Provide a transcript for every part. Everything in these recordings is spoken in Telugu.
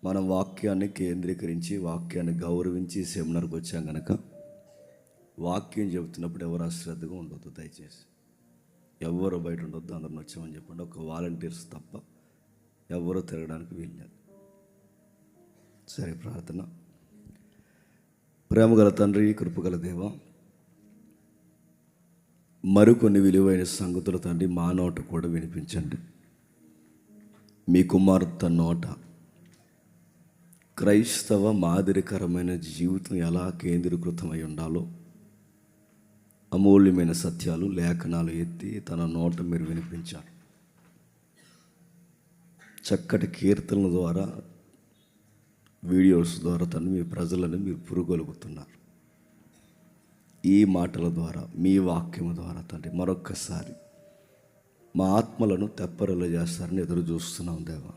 మనం వాక్యాన్ని కేంద్రీకరించి వాక్యాన్ని గౌరవించి సెమినార్కి వచ్చాం కనుక వాక్యం చెబుతున్నప్పుడు ఎవరు అశ్రద్ధగా ఉండొద్దు. దయచేసి ఎవరు బయట ఉండొద్దు, అందరిని వచ్చామని చెప్పండి. ఒక వాలంటీర్స్ తప్ప ఎవరు తిరగడానికి వీల్లేదు. సరే, ప్రార్థన. ప్రేమగల తండ్రి, కృపగల దేవ, మరికొన్ని విలువైన సంగతులు తండ్రి మా నోట కూడా వినిపించండి. మీ కుమార్తె నోట క్రైస్తవ మాదిరికరమైన జీవితం ఎలా కేంద్రీకృతమై ఉండాలో అమూల్యమైన సత్యాలు, లేఖనాలు ఎత్తి తన నోట మీరు వినిపించారు. చక్కటి కీర్తనల ద్వారా, వీడియోస్ ద్వారా తను మీ ప్రజలను మీరు పురుగొలుగుతున్నారు. ఈ మాటల ద్వారా, మీ వాక్యం ద్వారా తండ్రి మరొక్కసారి మా ఆత్మలను తెప్పరలు చేస్తారని ఎదురు చూస్తున్నాం దేవా.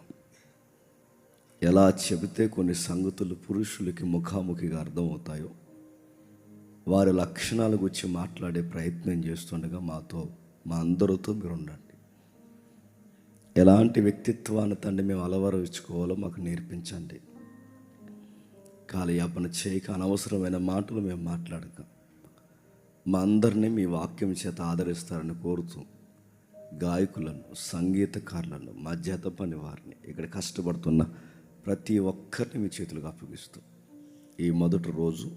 ఎలా చెబితే కొన్ని సంగతులు పురుషులకి ముఖాముఖిగా అర్థమవుతాయో వారి లక్షణాల గురించి మాట్లాడే ప్రయత్నం చేస్తుండగా మా అందరితో మీరు ఉండండి. ఎలాంటి వ్యక్తిత్వాన్ని తండ్రి మేము అలవరించుకోవాలో మాకు నేర్పించండి. కాలయాపన చేయక అనవసరమైన మాటలు మేము మాట్లాడక మా అందరినీ మీ వాక్యం చేత ఆదరిస్తారని కోరుతూ గాయకులను, సంగీతకారులను, మా జత పని వారిని, ఇక్కడ కష్టపడుతున్న ప్రతి ఒక్కరిని మీ చేతులకు అప్పగిస్తూ ఈ మొదటి రోజు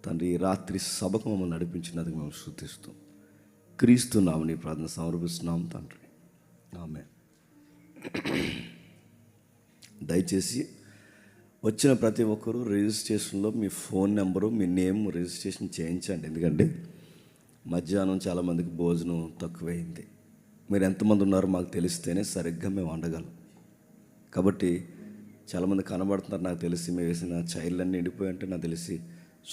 తండ్రి ఈ రాత్రి సభకు మమ్మల్ని నడిపించినందుకు మేము స్తుతిస్తూ క్రీస్తు నామమున ప్రార్థన సమర్పిస్తున్నాం తండ్రి, ఆమేన్. దయచేసి వచ్చిన ప్రతి ఒక్కరూ రిజిస్ట్రేషన్లో మీ ఫోన్ నెంబరు, మీ నేమ్ రిజిస్ట్రేషన్ చేయించండి. ఎందుకంటే మధ్యాహ్నం చాలామందికి భోజనం తక్కువైంది. మీరు ఎంతమంది ఉన్నారో మాకు తెలిస్తేనే సరిగ్గా మేము వండగలం. కాబట్టి చాలామంది కనబడుతున్నారు. నాకు తెలిసి మేము వేసిన చైర్లన్నీ నిండిపోయి అంటే నాకు తెలిసి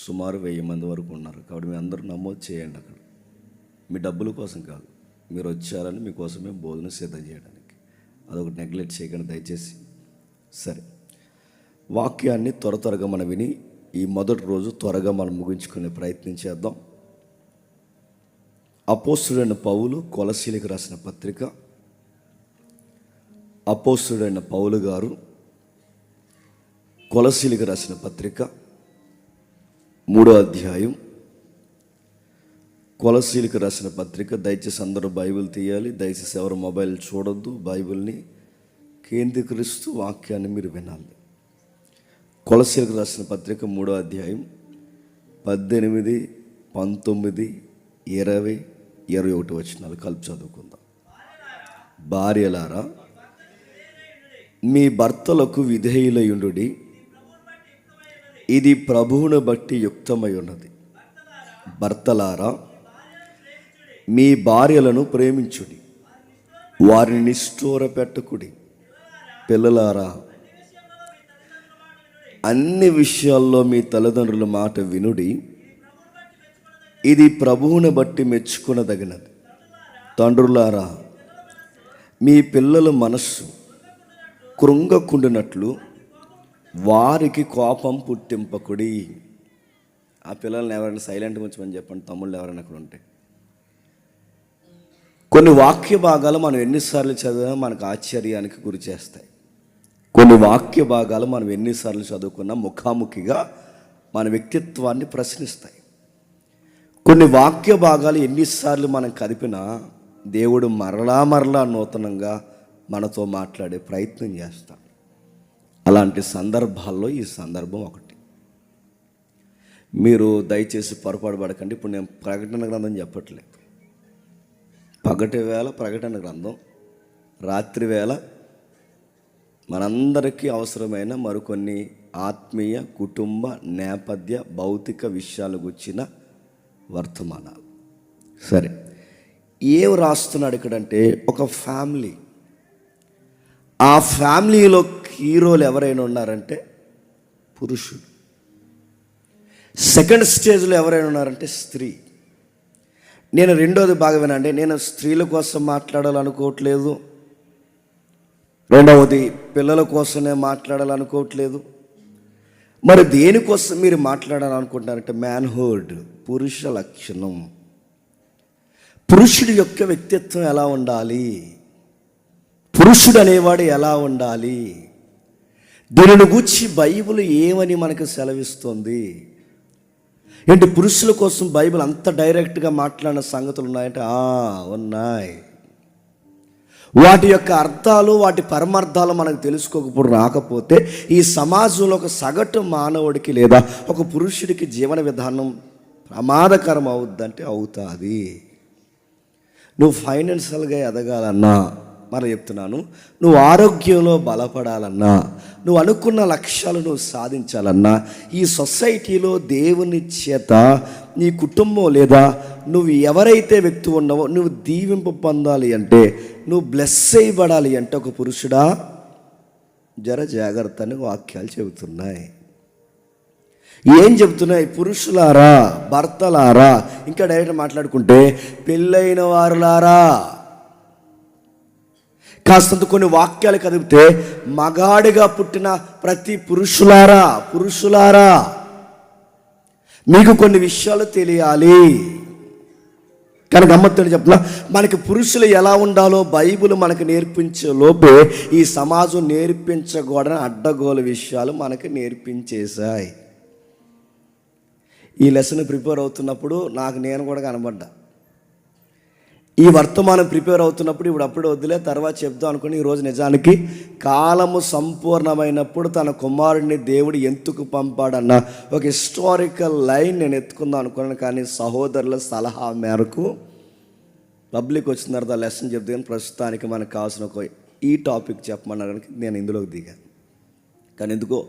సుమారు 1000 మంది వరకు ఉన్నారు. కాబట్టి మీ అందరూ నమోదు చేయండి. అక్కడ మీ డబ్బుల కోసం కాదు, మీరు వచ్చారని మీకోసమే భోజనం సిద్ధం చేయడానికి. అదొకటి నెగ్లెక్ట్ చేయకండి దయచేసి. సరే, వాక్యాన్ని త్వరగా మనం విని ఈ మొదటి రోజు త్వరగా మనం ముగించుకునే ప్రయత్నం చేద్దాం. అపోస్తుడైన పౌలు కొలసీలకు రాసిన పత్రిక. అపోస్తుడైన పౌలు గారు కొలసీలకు రాసిన పత్రిక 3వ అధ్యాయం. కొలసీలకు రాసిన పత్రిక. దయచేసి అందరూ బైబిల్ తీయాలి. దయచేసి ఎవరు మొబైల్ చూడొద్దు. బైబిల్ని కేంద్రీకరిస్తూ వాక్యాన్ని మీరు వినాలి. కొలసీలకు రాసిన పత్రిక 3వ అధ్యాయం 18, 19, 20, 21 వచనాలు కలిపి చదువుకుందాం. భార్యలారా, మీ భర్తలకు విధేయులయుండుడి, ఇది ప్రభువును బట్టి యుక్తమై ఉన్నది. భర్తలారా, మీ భార్యలను ప్రేమించుడి, వారిని నిష్ఠూర పెట్టకుడి. పిల్లలారా, అన్ని విషయాల్లో మీ తల్లిదండ్రుల మాట వినుడి, ఇది ప్రభువును బట్టి మెచ్చుకొనదగినది. తండ్రులారా, మీ పిల్లల మనస్సు కృంగకుండినట్లు వారికి కోపం పుట్టింపకుడి. ఆ పిల్లల్ని ఎవరైనా సైలెంట్గా ఉంచమని చెప్పండి, తమ్ముళ్ళు ఎవరైనా అక్కడ ఉంటే. కొన్ని వాక్య భాగాలు మనం ఎన్నిసార్లు చదివినా మనకు ఆశ్చర్యానికి గురి చేస్తాయి. కొన్ని వాక్య భాగాలు మనం ఎన్నిసార్లు చదువుకున్నా ముఖాముఖిగా మన వ్యక్తిత్వాన్ని ప్రశ్నిస్తాయి. కొన్ని వాక్య భాగాలు ఎన్నిసార్లు మనం కదిపినా దేవుడు మరలా నూతనంగా మనతో మాట్లాడే ప్రయత్నం చేస్తాడు. అలాంటి సందర్భాల్లో ఈ సందర్భం ఒకటి. మీరు దయచేసి పొరపాటు పడకండి. ఇప్పుడు నేను ప్రకటన గ్రంథం చెప్పట్లేదు. పగటి వేళ ప్రకటన గ్రంథం, రాత్రి వేళ మనందరికీ అవసరమైన మరికొన్ని ఆత్మీయ, కుటుంబ, నేపథ్య, భౌతిక విషయాలు గుర్చిన వర్తమానాలు. సరే, ఏం రాస్తున్నాడు ఇక్కడంటే ఒక ఫ్యామిలీ. ఆ ఫ్యామిలీలో హీరోలు ఎవరైనా ఉన్నారంటే పురుషుడు. సెకండ్ స్టేజ్లో ఎవరైనా ఉన్నారంటే స్త్రీ. నేను రెండోది బాగా వినండి. నేను స్త్రీల కోసం మాట్లాడాలనుకోవట్లేదు. రెండవది పిల్లల కోసమే మాట్లాడాలనుకోవట్లేదు. మరి దేనికోసం మీరు మాట్లాడాలనుకుంటున్నారంటే మ్యాన్హుడ్, పురుష లక్షణం. పురుషుడి యొక్క వ్యక్తిత్వం ఎలా ఉండాలి, పురుషుడు అనేవాడు ఎలా ఉండాలి, దీనిని గూర్చి బైబిల్ ఏమని మనకు సెలవిస్తుంది? ఏంటి పురుషుల కోసం బైబిల్ అంత డైరెక్ట్గా మాట్లాడిన సంగతులు ఉన్నాయంటే ఉన్నాయి. వాటి యొక్క అర్థాలు, వాటి పరమార్థాలు మనకు తెలుసుకోకపోతే రాకపోతే ఈ సమాజంలో ఒక సగటు మానవుడికి లేదా ఒక పురుషుడికి జీవన విధానం ప్రమాదకరం అవుద్దంటే అవుతుంది. నువ్వు ఫైనాన్షియల్గా ఎదగాలన్నా, మరి చెప్తున్నాను, నువ్వు ఆరోగ్యంలో బలపడాలన్నా, నువ్వు అనుకున్న లక్ష్యాలు నువ్వు సాధించాలన్నా, ఈ సొసైటీలో దేవుని చేత నీ కుటుంబం లేదా నువ్వు ఎవరైతే వ్యక్తి ఉన్నావో నువ్వు దీవింపు పొందాలి అంటే, నువ్వు బ్లెస్ చేయబడాలి అంటే ఒక పురుషుడా జర జాగ్రత్త అని వాక్యాలు చెబుతున్నాయి. ఏం చెబుతున్నాయి? పురుషులారా, భర్తలారా, ఇంకా డైరెక్ట్ మాట్లాడుకుంటే పెళ్ళైన వారులారా. కాస్తంత కొన్ని వాక్యాలు కదిపితే మగాడిగా పుట్టిన ప్రతి పురుషులారా మీకు కొన్ని విషయాలు తెలియాలి. కానీ గమ్మత్తు చెప్తున్నా, మనకి పురుషులు ఎలా ఉండాలో బైబిల్ మనకు నేర్పించే లోపే ఈ సమాజం నేర్పించకూడని అడ్డగోలు విషయాలు మనకు నేర్పించేశాయి. ఈ లెసన్ ప్రిపేర్ అవుతున్నప్పుడు నేను కూడా కనబడ్డా. ఈ వర్తమానం ప్రిపేర్ అవుతున్నప్పుడు అప్పుడే వద్దులే తర్వాత చెప్దాం అనుకుని ఈరోజు నిజానికి కాలము సంపూర్ణమైనప్పుడు తన కుమారుడిని దేవుడు ఎందుకు పంపాడన్న ఒక హిస్టారికల్ లైన్ నేను ఎత్తుకుందాం అనుకున్నాను. కానీ సహోదరుల సలహా మేరకు పబ్లిక్ వచ్చిన తర్వాత లెసన్ చెప్తాను. ప్రస్తుతానికి మనకు కావాల్సిన ఒక ఈ టాపిక్ చెప్పమన్నారు కనుక నేను ఇందులోకి దిగాను. కానీ ఎందుకో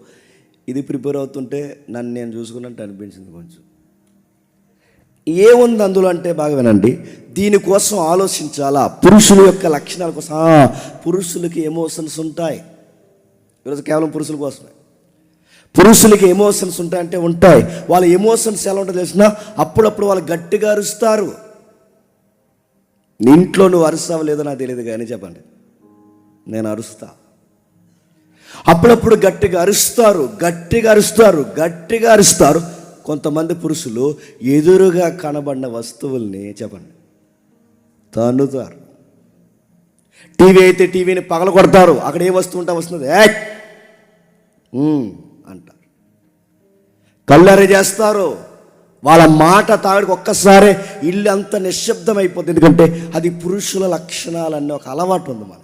ఇది ప్రిపేర్ అవుతుంటే నన్ను నేను చూసుకున్నట్టు అనిపించింది. కొంచెం ఏముంది అందులో అంటే బాగా వినండి. దీనికోసం ఆలోచించాలా, పురుషుల యొక్క లక్షణాల కోసం. పురుషులకి ఎమోషన్స్ ఉంటాయి. ఈరోజు కేవలం పురుషుల కోసమే. పురుషులకి ఎమోషన్స్ ఉంటాయంటే ఉంటాయి. వాళ్ళ ఎమోషన్స్ ఎలా ఉంటుందో తెలిసినా అప్పుడప్పుడు వాళ్ళు గట్టిగా అరుస్తారు. ఇంట్లో నువ్వు అరుస్తావు లేదో నాకు తెలియదు కానీ చెప్పండి, నేను అరుస్తా. అప్పుడప్పుడు గట్టిగా అరుస్తారు. కొంతమంది పురుషులు ఎదురుగా కనబడిన వస్తువుల్ని చెప్పండి తన్నుతారు. టీవీ అయితే టీవీని పగల కొడతారు. అక్కడ ఏ వస్తువు ఉంటే వస్తుంది అంటారు. కళ్ళెర్ర చేస్తారు. వాళ్ళ మాట తాగడికి ఒక్కసారి ఇల్లు అంత నిశ్శబ్దం అయిపోతుంది. ఎందుకంటే అది పురుషుల లక్షణాలన్నీ ఒక అలవాటు ఉంది మనకి.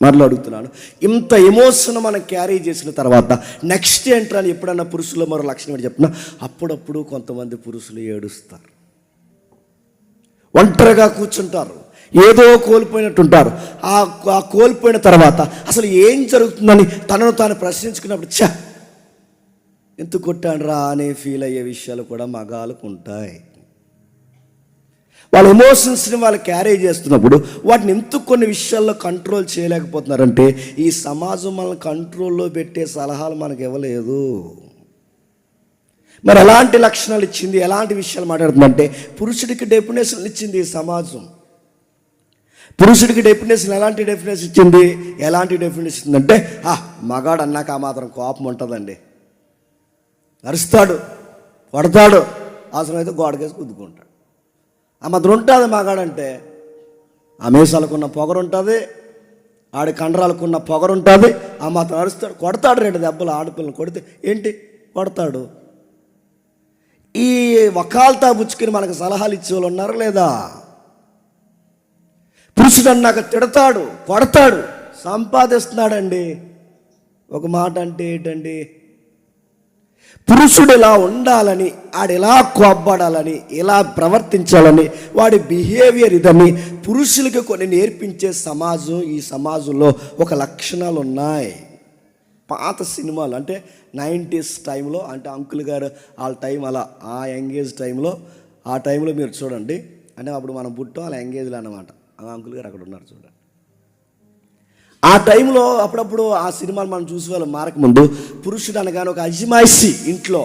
మరలా అడుగుతున్నాను, ఇంత ఎమోషన్ మనం క్యారీ చేసిన తర్వాత నెక్స్ట్ ఏంట్రా అని ఎప్పుడన్నా పురుషులు మరో లక్షణం ఏంటి చెప్తున్నా, అప్పుడప్పుడు కొంతమంది పురుషులు ఏడుస్తారు, ఒంటరిగా కూర్చుంటారు, ఏదో కోల్పోయినట్టుంటారు. ఆ కోల్పోయిన తర్వాత అసలు ఏం జరుగుతుందని తనను తాను ప్రశ్నించుకున్నప్పుడు ఎందుకు కొట్టానురా అనే ఫీల్ అయ్యే విషయాలు కూడా మగాళ్ళకు ఉంటాయి. వాళ్ళ ఎమోషన్స్ని వాళ్ళు క్యారీ చేస్తున్నప్పుడు వాటిని ఎందుకు కొన్ని విషయాల్లో కంట్రోల్ చేయలేకపోతున్నారంటే ఈ సమాజం మనల్ని కంట్రోల్లో పెట్టే సలహాలు మనకు ఇవ్వలేదు. మరి ఎలాంటి లక్షణాలు ఇచ్చింది, ఎలాంటి విషయాలు మాట్లాడుతుందంటే పురుషుడికి డెఫినేషన్ ఇచ్చింది ఈ సమాజం. పురుషుడికి డెఫినేషన్ ఎలాంటి డెఫినేషన్ ఇచ్చింది? ఎలాంటి డెఫినేషన్ ఇచ్చిందంటే మగాడు అన్నాక ఆ మాత్రం కోపం ఉంటుందండి, అరుస్తాడు, కొడతాడు, అవసరమైతే గోడకేసి గుద్దుకుంటాడు. ఆ మాత్రం ఉంటుంది మగాడంటే. ఆ మీసాలకున్న పొగరు ఉంటుంది, ఆడి కండరాలకున్న పొగరు ఉంటుంది. ఆ మాత్రం అరుస్తాడు, కొడతాడు. 2 దెబ్బలు ఆడపిల్లని కొడితే ఏంటి కొడతాడు. ఈ వకాల్తా పుచ్చుకుని మనకు సలహాలు ఇచ్చే వాళ్ళు ఉన్నారు లేదా? పురుషుడు అన్నాక తిడతాడు, కొడతాడు, సంపాదిస్తున్నాడండి. ఒక మాట అంటే ఏంటండి, పురుషుడు ఇలా ఉండాలని, ఆడిలా కోప్పడాలని, ఇలా ప్రవర్తించాలని, వాడి బిహేవియర్ ఇదని పురుషులకి కొన్ని నేర్పించే సమాజం. ఈ సమాజంలో ఒక లక్షణాలు ఉన్నాయి. పాత సినిమాలు అంటే 90s టైంలో, అంటే అంకుల్ గారు వాళ్ళ టైం అలా ఆ యంగేజ్ టైంలో, ఆ టైంలో మీరు చూడండి. అంటే అప్పుడు మనం పుట్టాం వాళ్ళ యంగేజ్లో అన్నమాట. ఆ అంకుల్ గారు అక్కడ ఉన్నారు చూడండి. ఆ టైంలో అప్పుడప్పుడు ఆ సినిమాలు మనం చూసే వాళ్ళు మారకముందు పురుషుడు అనగానే ఒక అజమాయిషి, ఇంట్లో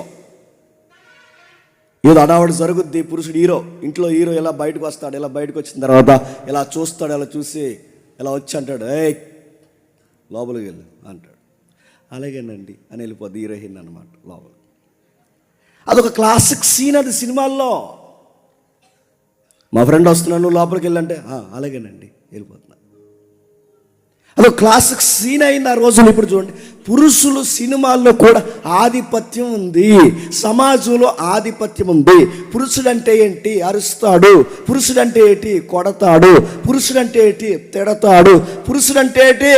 ఏదో అడావుడు జరుగుద్ది. పురుషుడు ఇంట్లో హీరో ఇలా బయటకు వస్తాడు. ఇలా బయటకు వచ్చిన తర్వాత ఇలా చూస్తాడు, ఇలా చూసి ఇలా వచ్చి అంటాడు, లోపలికి వెళ్ళు అంటాడు. అలాగేనండి అని వెళ్ళిపోద్ది హీరోయిన్ అనమాట లోపల. అదొక క్లాసిక్ సీన్ అది సినిమాల్లో. మా ఫ్రెండ్ వస్తున్నాను లోపలికి వెళ్ళంటే అలాగేనండి వెళ్ళిపోతున్నా. ఒక క్లాసిక్ సీన్ అయిన ఆ రోజులు. ఇప్పుడు చూడండి, పురుషులు సినిమాల్లో కూడా ఆధిపత్యం ఉంది, సమాజంలో ఆధిపత్యం ఉంది. పురుషుడంటే ఏంటి? అరుస్తాడు. పురుషుడంటే ఏంటి? కొడతాడు. పురుషుడంటే ఏంటి? తిడతాడు. పురుషుడంటే ఏంటి?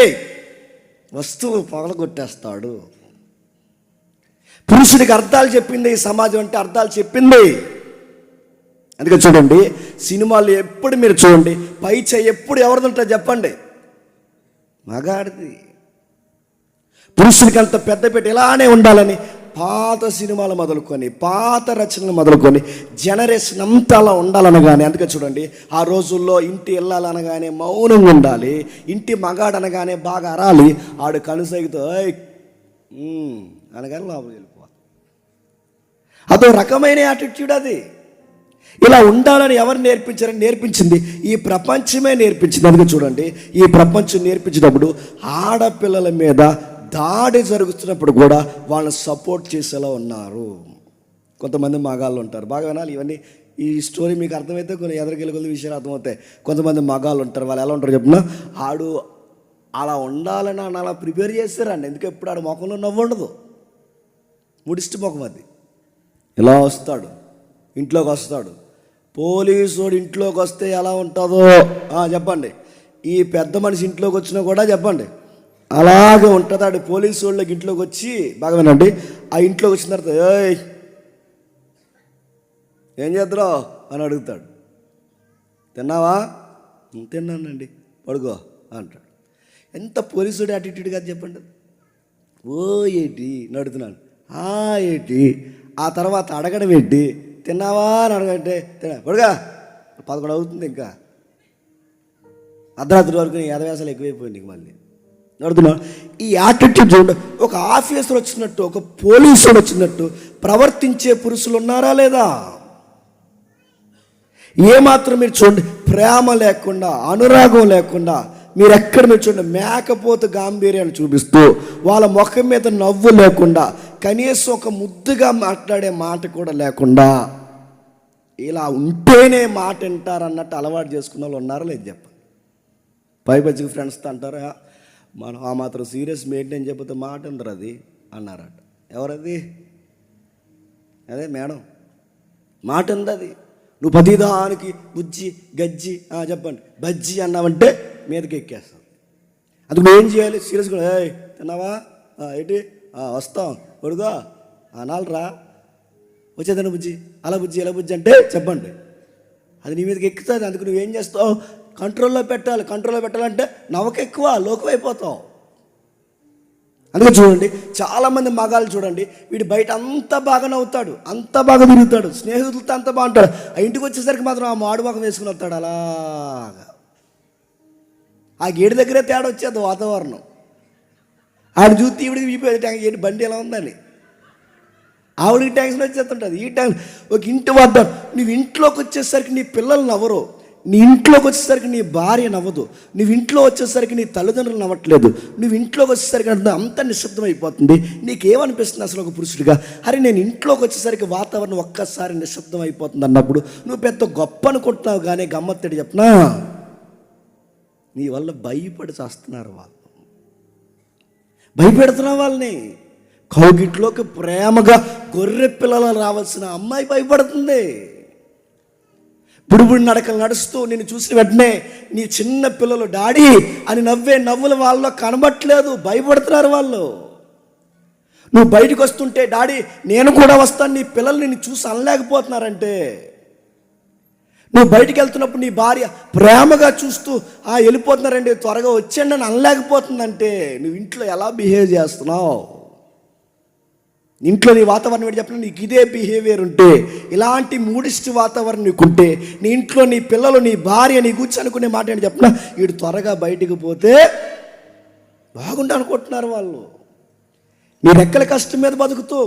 వస్తువు పగలగొట్టేస్తాడు. పురుషుడికి అర్థాలు చెప్పింది ఈ సమాజం, అంటే అర్థాలు చెప్పింది. అందుకే చూడండి, సినిమాలు ఎప్పుడు మీరు చూడండి, పై చేయి ఎప్పుడు ఎవరిది ఉంటుంది చెప్పండి? మగాడిది. పురుషుడికి అంత పెద్దపేట ఇలానే ఉండాలని పాత సినిమాలు మొదలుకొని, పాత రచనలు మొదలుకొని, జనరేషన్ అంతా అలా ఉండాలనగానే. అందుకే చూడండి, ఆ రోజుల్లో ఇంటి వెళ్ళాలనగానే మౌనంగా ఉండాలి, ఇంటి మగాడు అనగానే బాగా అరాలి, ఆడు కనుసైగుతో అనగానే లోపలికి వెళ్ళిపోవాలి. అదో రకమైన యాటిట్యూడ్ అది. ఇలా ఉండాలని ఎవరు నేర్పించారని నేర్పించింది ఈ ప్రపంచమే నేర్పించింది. అందుకే చూడండి, ఈ ప్రపంచం నేర్పించినప్పుడు ఆడపిల్లల మీద దాడి జరుగుతున్నప్పుడు కూడా వాళ్ళని సపోర్ట్ చేసేలా ఉన్నారు. కొంతమంది మగాళ్ళు ఉంటారు, బాగా వినాలి ఇవన్నీ. ఈ స్టోరీ మీకు అర్థమైతే కొన్ని ఎదరికెళ్ళి విషయాలు అర్థమవుతాయి. కొంతమంది మగాళ్ళు ఉంటారు, వాళ్ళు ఎలా ఉంటారు చెప్పిన, ఆడు అలా ఉండాలని అలా ప్రిపేర్ చేస్తారండి. ఎందుకు ఎప్పుడు ఆడు ముఖంలో నవ్వు ఉండదు, ముడిస్ట్ ముఖం అది. ఇలా వస్తాడు, ఇంట్లోకి వస్తాడు. పోలీసుడు ఇంట్లోకి వస్తే ఎలా ఉంటుందో చెప్పండి. ఈ పెద్ద మనిషి ఇంట్లోకి వచ్చినా కూడా చెప్పండి అలాగే ఉంటుంది. ఆడు పోలీసు వాళ్ళకి ఇంట్లోకి వచ్చి, బాగా వినండి, ఆ ఇంట్లోకి వచ్చిన తర్వాత ఏయ్ ఏం చేద్దావు అని అడుగుతాడు. తిన్నావా? తిన్నానండి, పడుకో అంటాడు. ఎంత పోలీసుడు యాటిట్యూడ్ కాదు చెప్పండి. ఓ ఏంటి నడుతున్నాను, ఏంటి, ఆ తర్వాత అడగడం ఏంటి, తిన్నావా అని అడగంటే పడుగా 11 అవుతుంది, ఇంకా అర్ధరాత్రి వరకు ఎదవేసాలు ఎక్కువైపోయింది. నీకు మళ్ళీ నడుతున్నాను. ఈ యాటిట్యూడ్ చూడండి, ఒక ఆఫీసర్ వచ్చినట్టు, ఒక పోలీసుడు వచ్చినట్టు ప్రవర్తించే పురుషులు ఉన్నారా లేదా? ఏమాత్రం మీరు చూడండి, ప్రేమ లేకుండా, అనురాగం లేకుండా, మీరు ఎక్కడ మీరు చూడండి, మేకపోతు గాంభీర్యాన్ని చూపిస్తూ, వాళ్ళ ముఖం మీద నవ్వు లేకుండా, కనీసం ఒక ముద్దుగా మాట్లాడే మాట కూడా లేకుండా, ఇలా ఉంటేనే మాట వింటారన్నట్టు అలవాటు చేసుకున్న వాళ్ళు ఉన్నారా లేదు చెప్పండి. పైపచ్చికి ఫ్రెండ్స్తో అంటారా, మనం ఆ మాత్రం సీరియస్ మెయింటైన్ చెప్పితే మాట ఉండరు అది అన్నారట. ఎవరది? అదే మేడం, మాట ఉంది అది. నువ్వు ప్రతిదానికి బుజ్జి గజ్జి చెప్పండి బజ్జి అన్నావంటే మీదకి ఎక్కేస్తాం. అందుకు నువ్వు ఏం చేయాలి? సీరియస్గా తిన్నావా, ఏంటి, వస్తాం, కొడుగా అనాలరా, వచ్చేదన్న బుజ్జి, అలా బుజ్జి ఎలా బుజ్జి అంటే చెప్పండి, అది నీ మీదకి ఎక్కుతుంది. అందుకు నువ్వేం చేస్తావు? కంట్రోల్లో పెట్టాలి. కంట్రోల్లో పెట్టాలంటే నవ్వకెక్కువ లోకమైపోతావు. అందుకే చూడండి, చాలామంది మగాళ్ళు చూడండి, వీడు బయట అంత బాగా నవ్వుతాడు, అంత బాగా తిరుగుతాడు, స్నేహితులతో అంత బాగుంటాడు, ఆ ఇంటికి వచ్చేసరికి మాత్రం ఆ మాడు ముఖం వేసుకుని వస్తాడు. అలాగా ఆ గేటు దగ్గరే తేడా వచ్చేది వాతావరణం. ఆవిడ చూస్తే ఈవిడికి వీపోయేది, ఏంటి బండి ఎలా ఉందని ఆవిడికి టెన్షన్ వచ్చేస్తుంటుంది. ఈ టైం ఒక ఇంటి వద్ద నువ్వు ఇంట్లోకి వచ్చేసరికి నీ పిల్లలు నవ్వరు, నీ ఇంట్లోకి వచ్చేసరికి నీ భార్య నవ్వదు, నువ్వు ఇంట్లో వచ్చేసరికి నీ తల్లిదండ్రులు నవ్వట్లేదు, నువ్వు ఇంట్లోకి వచ్చేసరికి అంత నిశ్శబ్దం అయిపోతుంది. నీకేమనిపిస్తుంది అసలు ఒక పురుషుడిగా? అరే నేను ఇంట్లోకి వచ్చేసరికి వాతావరణం ఒక్కసారి నిశ్శబ్దం అయిపోతుంది అన్నప్పుడు నువ్వు పెద్ద గొప్ప అనుకుంటున్నావు. కానీ గమ్మత్తడి చెప్పనా, నీ వల్ల భయపడి చేస్తున్నారు వాళ్ళు, భయపెడుతున్నావు వాళ్ళని. కౌగిట్లోకి ప్రేమగా గొర్రె పిల్లలు రావాల్సిన అమ్మాయి భయపడుతుంది. బుడిబుడి నడకలు నడుస్తూ నిన్ను చూసిన వెంటనే నీ చిన్న పిల్లలు డాడీ అని నవ్వే నవ్వులు వాళ్ళలో కనబట్లేదు, భయపడుతున్నారు వాళ్ళు. నువ్వు బయటకు వస్తుంటే డాడీ నేను కూడా వస్తాను, నీ పిల్లలు నిన్ను చూసి అనలేకపోతున్నారంటే, నువ్వు బయటికి వెళ్తున్నప్పుడు నీ భార్య ప్రేమగా చూస్తూ వెళ్ళిపోతున్నారండి త్వరగా వచ్చండి అని అనలేకపోతుందంటే, నువ్వు ఇంట్లో ఎలా బిహేవ్ చేస్తున్నావు? ఇంట్లో నీ వాతావరణం ఏంటి చెప్పిన, నీకు ఇదే బిహేవియర్ ఉంటే, ఇలాంటి మూడిష్టి వాతావరణం నీకుంటే, నీ ఇంట్లో నీ పిల్లలు నీ భార్య నీ కూర్చొని అనుకునే మాట ఏంటి చెప్పిన, వీడు త్వరగా బయటికి పోతే బాగుండు అనుకుంటున్నారు వాళ్ళు. నీ రెక్కల కష్టం మీద బతుకుతూ,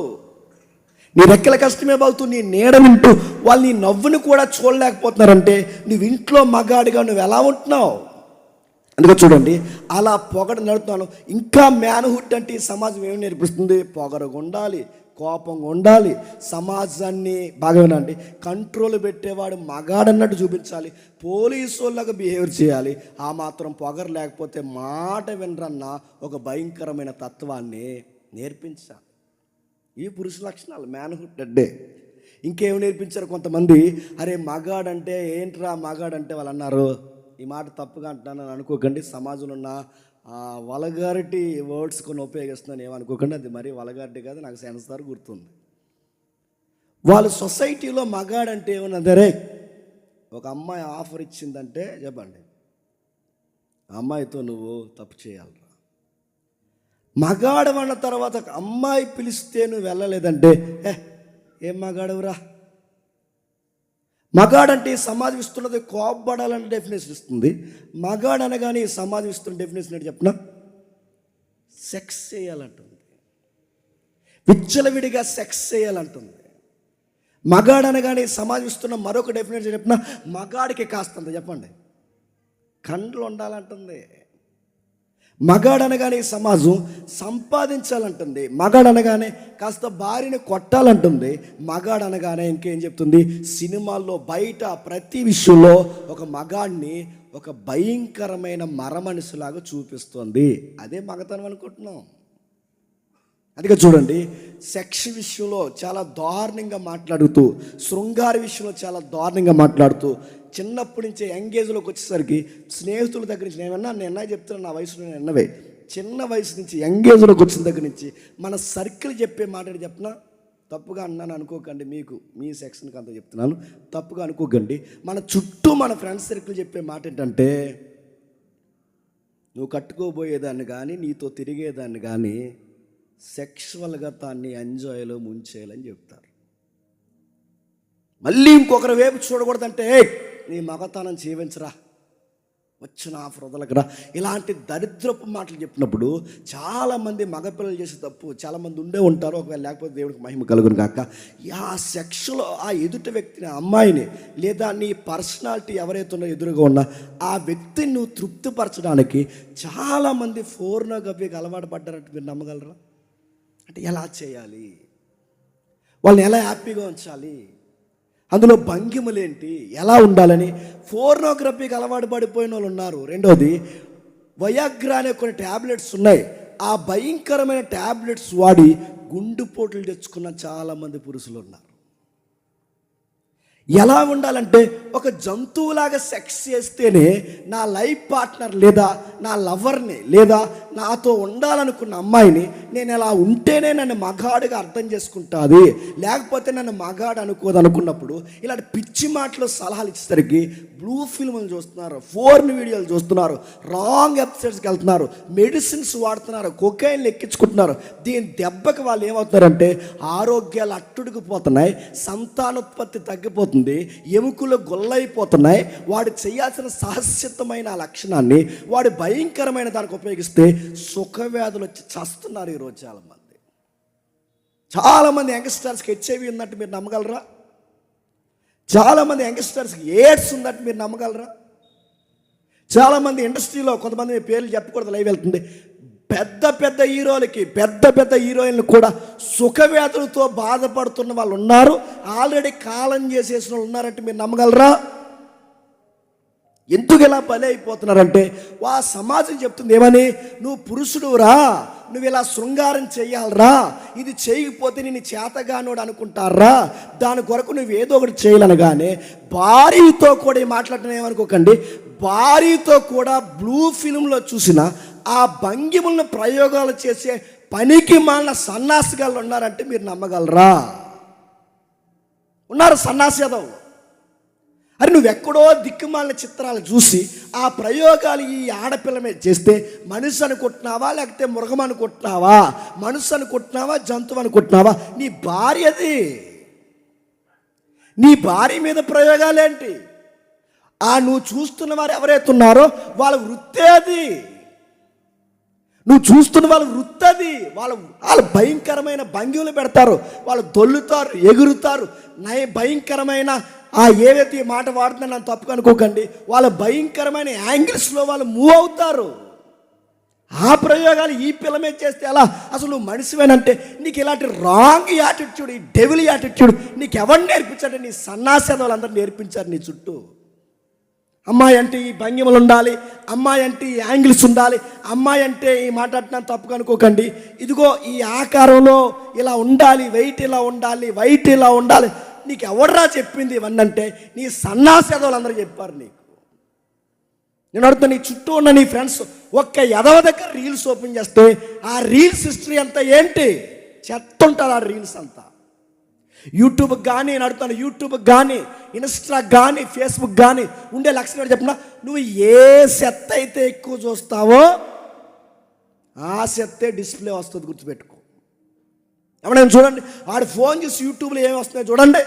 నీ రెక్కల కష్టమే బతుకుతూ, నీ నీడ వింటూ వాళ్ళు నీ నవ్వుని కూడా చూడలేకపోతున్నారంటే నువ్వు ఇంట్లో మగాడిగా నువ్వు ఎలా ఉంటున్నావు? అందుకే చూడండి, అలా పొగడ నడుతున్నాను. ఇంకా మ్యాన్హుడ్ అంటే ఈ సమాజం ఏమి నేర్పిస్తుంది? పొగరగా ఉండాలి, కోపంగా ఉండాలి, సమాజాన్ని బాగా వినండి కంట్రోల్ పెట్టేవాడు మగాడన్నట్టు చూపించాలి, పోలీసు వాళ్ళగా బిహేవ్ చేయాలి. ఆ మాత్రం పొగరు లేకపోతే మాట వినరన్న ఒక భయంకరమైన తత్వాన్ని నేర్పించాలి. ఈ పురుష లక్షణాలు మ్యాన్హుడ్ అడ్డే. ఇంకేం నేర్పించారు కొంతమంది, అరే మగాడంటే ఏంట్రా మగాడంటే వాళ్ళు అన్నారు, ఈ మాట తప్పుగా అంటున్నాను అనుకోకండి, సమాజంలో ఉన్న వల్గారిటీ వర్డ్స్ కొన్ని ఉపయోగిస్తున్నాను ఏమనుకోకండి, అది మరీ వల్గారిటీ కాదు, నాకు సెన్సార్ గుర్తుంది. వాళ్ళు సొసైటీలో మగాడంటే ఏమన్నదరే, ఒక అమ్మాయి ఆఫర్ ఇచ్చిందంటే చెప్పండి, ఆ అమ్మాయితో నువ్వు తప్పు చేయాలరా. మగాడు అన్న తర్వాత ఒక అమ్మాయి పిలిస్తే నువ్వు వెళ్ళలేదంటే ఏం మగాడవురా. మగాడంటే ఈ సమాజం ఇస్తున్నది కోపడాలని డెఫినేషన్ ఇస్తుంది. మగాడు అనగానే ఈ సమాజం ఇస్తున్న డెఫినేషన్ ఏంటి చెప్పిన, సెక్స్ చేయాలంటుంది, విచ్చలవిడిగా సెక్స్ చేయాలంటుంది. మగాడు అనగానే సమాజం ఇస్తున్న మరొక డెఫినేషన్ చెప్పిన, మగాడికి కాస్తంత చెప్పండి కండ్లు ఉండాలంటుంది. మగాడు అనగానే సమాజం సంపాదించాలంటుంది. మగాడు అనగానే కాస్త భార్యని కొట్టాలంటుంది. మగాడు అనగానే ఇంకేం చెప్తుంది, సినిమాల్లో బయట ప్రతి విషయంలో ఒక మగాడిని ఒక భయంకరమైన మరమనిషిలాగా చూపిస్తుంది. అదే మగతనం అనుకుంటున్నాం. అందుకే చూడండి, సెక్స్ విషయంలో చాలా దారుణంగా మాట్లాడుతూ, శృంగార విషయంలో చాలా దారుణంగా మాట్లాడుతూ, చిన్నప్పటి నుంచే యంగేజ్లోకి వచ్చేసరికి స్నేహితుల దగ్గర నుంచి నేను చెప్తున్నాను, నా వయసులో నేను ఎన్నవే, చిన్న వయసు నుంచి యంగేజ్లోకి వచ్చిన దగ్గర నుంచి మన సర్కిల్ చెప్పే మాటని చెప్పినా తప్పుగా అన్నాను అనుకోకండి, మీకు మీ సెక్షన్కి అంతా చెప్తున్నాను, తప్పుగా అనుకోకండి. మన చుట్టూ మన ఫ్రెండ్స్ సర్కిల్ చెప్పే మాట ఏంటంటే, నువ్వు కట్టుకోబోయేదాన్ని కానీ నీతో తిరిగేదాన్ని కానీ సెక్షువల్గా దాన్ని ఎంజాయ్లో ముంచేయాలని చెప్తారు. మళ్ళీ ఇంకొకరి వైపు చూడకూడదంటే, నీ మగతనం జీవించరా, వచ్చిన ఆఫర్ వదలకరా, ఇలాంటి దరిద్రపు మాటలు చెప్పినప్పుడు చాలామంది మగపిల్లలు చేసే తప్పు చాలామంది ఉండే ఉంటారు, ఒకవేళ లేకపోతే దేవుడికి మహిమ కలుగును కాక, ఆ సెక్షలో ఆ ఎదుటి వ్యక్తిని, అమ్మాయిని లేదా నీ పర్సనాలిటీ ఎవరైతే ఉన్నా ఎదురుగా ఉన్నా ఆ వ్యక్తిని నువ్వు తృప్తిపరచడానికి చాలామంది ఫోర్నోగ్రఫీకి అలవాటు పడ్డారంటే మీరు నమ్మగలరా? అంటే ఎలా చేయాలి, వాళ్ళని ఎలా హ్యాపీగా ఉంచాలి, అందులో భంగిమలేంటి, ఎలా ఉండాలని ఫోర్నోగ్రఫీకి అలవాటు పడిపోయిన వాళ్ళు ఉన్నారు. రెండోది, వయాగ్రా అనే కొన్ని ట్యాబ్లెట్స్ ఉన్నాయి, ఆ భయంకరమైన ట్యాబ్లెట్స్ వాడి గుండెపోటులు తెచ్చుకున్న చాలామంది పురుషులు ఉన్నారు. ఎలా ఉండాలంటే, ఒక జంతువులాగా సెక్స్ చేస్తేనే నా లైఫ్ పార్ట్నర్ లేదా నా లవర్ని లేదా నాతో ఉండాలనుకున్న అమ్మాయిని నేను ఎలా ఉంటేనే నన్ను మగాడుగా అర్థం చేసుకుంటుంది, లేకపోతే నన్ను మగాడు అనుకోదు అనుకున్నప్పుడు ఇలాంటి పిచ్చి మాటలు సలహాలు ఇచ్చేసరికి బ్లూ ఫిల్మ్లు చూస్తున్నారు, ఫోర్న్ వీడియోలు చూస్తున్నారు, రాంగ్ వెబ్సైట్స్కి వెళ్తున్నారు, మెడిసిన్స్ వాడుతున్నారు, కొకైన్లు ఎక్కించుకుంటున్నారు. దీని దెబ్బకి వాళ్ళు ఏమవుతున్నారంటే ఆరోగ్యాలు అట్టుడికి పోతున్నాయి, సంతానోత్పత్తి తగ్గిపోతుంది, ఎముకలు గొల్లైపోతున్నాయి. వాడు చేయాల్సిన సహసిద్ధమైన లక్షణాన్ని వాడు భయంకరమైన దానికి ఉపయోగిస్తే సుఖవ్యాధులు వచ్చి చస్తున్నారు ఈరోజు చాలామంది యంగ్స్టర్స్కి హెచ్ఐవి ఉందంటే మీరు నమ్మగలరా? చాలామంది యంగ్స్టర్స్కి ఎయిడ్స్ ఉందంటే మీరు నమ్మగలరా? చాలామంది ఇండస్ట్రీలో కొంతమంది పేర్లు చెప్పకూడదు, లైవ్ వెళ్తుంది, పెద్ద పెద్ద హీరోలకి పెద్ద పెద్ద హీరోయిన్లు కూడా సుఖవ్యాధులతో బాధపడుతున్న వాళ్ళు ఉన్నారు, ఆల్రెడీ కాలం చేసేసిన వాళ్ళు ఉన్నారంటే మీరు నమ్మగలరా? ఎందుకు ఇలా బలి అయిపోతున్నారంటే ఆ సమాజం చెప్తుంది ఏమని, నువ్వు పురుషుడురా, నువ్వు ఇలా శృంగారం చెయ్యాలరా, ఇది చేయకపోతే నేను చేతగానోడు అనుకుంటారా, దాని కొరకు నువ్వు ఏదో ఒకటి చేయాలనగానే భార్యతో కూడా మాట్లాడటం ఏమనుకోకండి, భార్యతో కూడా బ్లూ ఫిల్మ్లో చూసిన ఆ భంగిములను ప్రయోగాలు చేసే పనికి మాలిన సన్నాసిగాళ్ళు ఉన్నారంటే మీరు నమ్మగలరా? ఉన్నారు సన్నాసి యాదవులు. అరే నువ్వెక్కడో దిక్కుమాలిన చిత్రాలు చూసి ఆ ప్రయోగాలు ఈ ఆడపిల్ల మీద చేస్తే మనిషి అనుకుంటున్నావా లేకపోతే మృగం అనుకుంటున్నావా, మనుషు అనుకుంటున్నావా జంతువు అనుకుంటున్నావా? నీ భార్యది, నీ భార్య మీద ప్రయోగాలేంటి? నువ్వు చూస్తున్న వారు ఎవరైతే ఉన్నారో వాళ్ళ వృత్తే అది, నువ్వు చూస్తున్న వాళ్ళ వృత్తి అది. వాళ్ళు భయంకరమైన భంగిమలు పెడతారు, వాళ్ళు దొల్లుతారు, ఎగురుతారు, భయంకరమైన ఏవైతే ఈ మాట వాడుతున్నా నన్ను తప్పుగా అనుకోకండి, వాళ్ళ భయంకరమైన యాంగిల్స్లో వాళ్ళు మూవ్ అవుతారు. ఆ ప్రయోగాలు ఈ పిల్లమే చేస్తే ఎలా? అసలు నువ్వు మనిషివేనంటే నీకు ఇలాంటి రాంగ్ యాటిట్యూడ్, ఈ డెవిల్ యాటిట్యూడ్ నీకు ఎవరు నేర్పించాడు? నీ సన్నాసి వాళ్ళందరూ నేర్పించారు నీ చుట్టూ. అమ్మాయి అంటే ఈ భంగిమలు ఉండాలి, అమ్మాయి అంటే ఈ యాంగిల్స్ ఉండాలి, అమ్మాయి అంటే ఈ మాట్లాడినా తప్పుగా అనుకోకండి, ఇదిగో ఈ ఆకారంలో ఇలా ఉండాలి, వెయిట్ ఇలా ఉండాలి, వైట్ ఇలా ఉండాలి. నీకు ఎవడరా చెప్పింది ఇవన్నీ? అంటే నీ సన్నాసి వాళ్ళందరూ చెప్పారు నీకు. నేను అడుగుతా, నీ చుట్టూ ఉన్న నీ ఫ్రెండ్స్ ఒక్క ఎదవ దగ్గర రీల్స్ ఓపెన్ చేస్తే ఆ రీల్స్ హిస్టరీ అంతా ఏంటి? చెత్త ఉంటుంది ఆ రీల్స్ అంతా. యూట్యూబ్కి కానీ నేను అడుగుతాను, యూట్యూబ్కి కానీ ఇన్స్టాకి కానీ ఫేస్బుక్ కానీ ఉండే లక్షణం చెప్పిన, నువ్వు ఏ చెత్త అయితే ఎక్కువ చూస్తావో ఆ చెత్తే డిస్ప్లే వస్తుంది, గుర్తుపెట్టుకో. ఏమన్నా చూడండి, వాడు ఫోన్ చూసి యూట్యూబ్లో ఏమి వస్తున్నాయో చూడండి.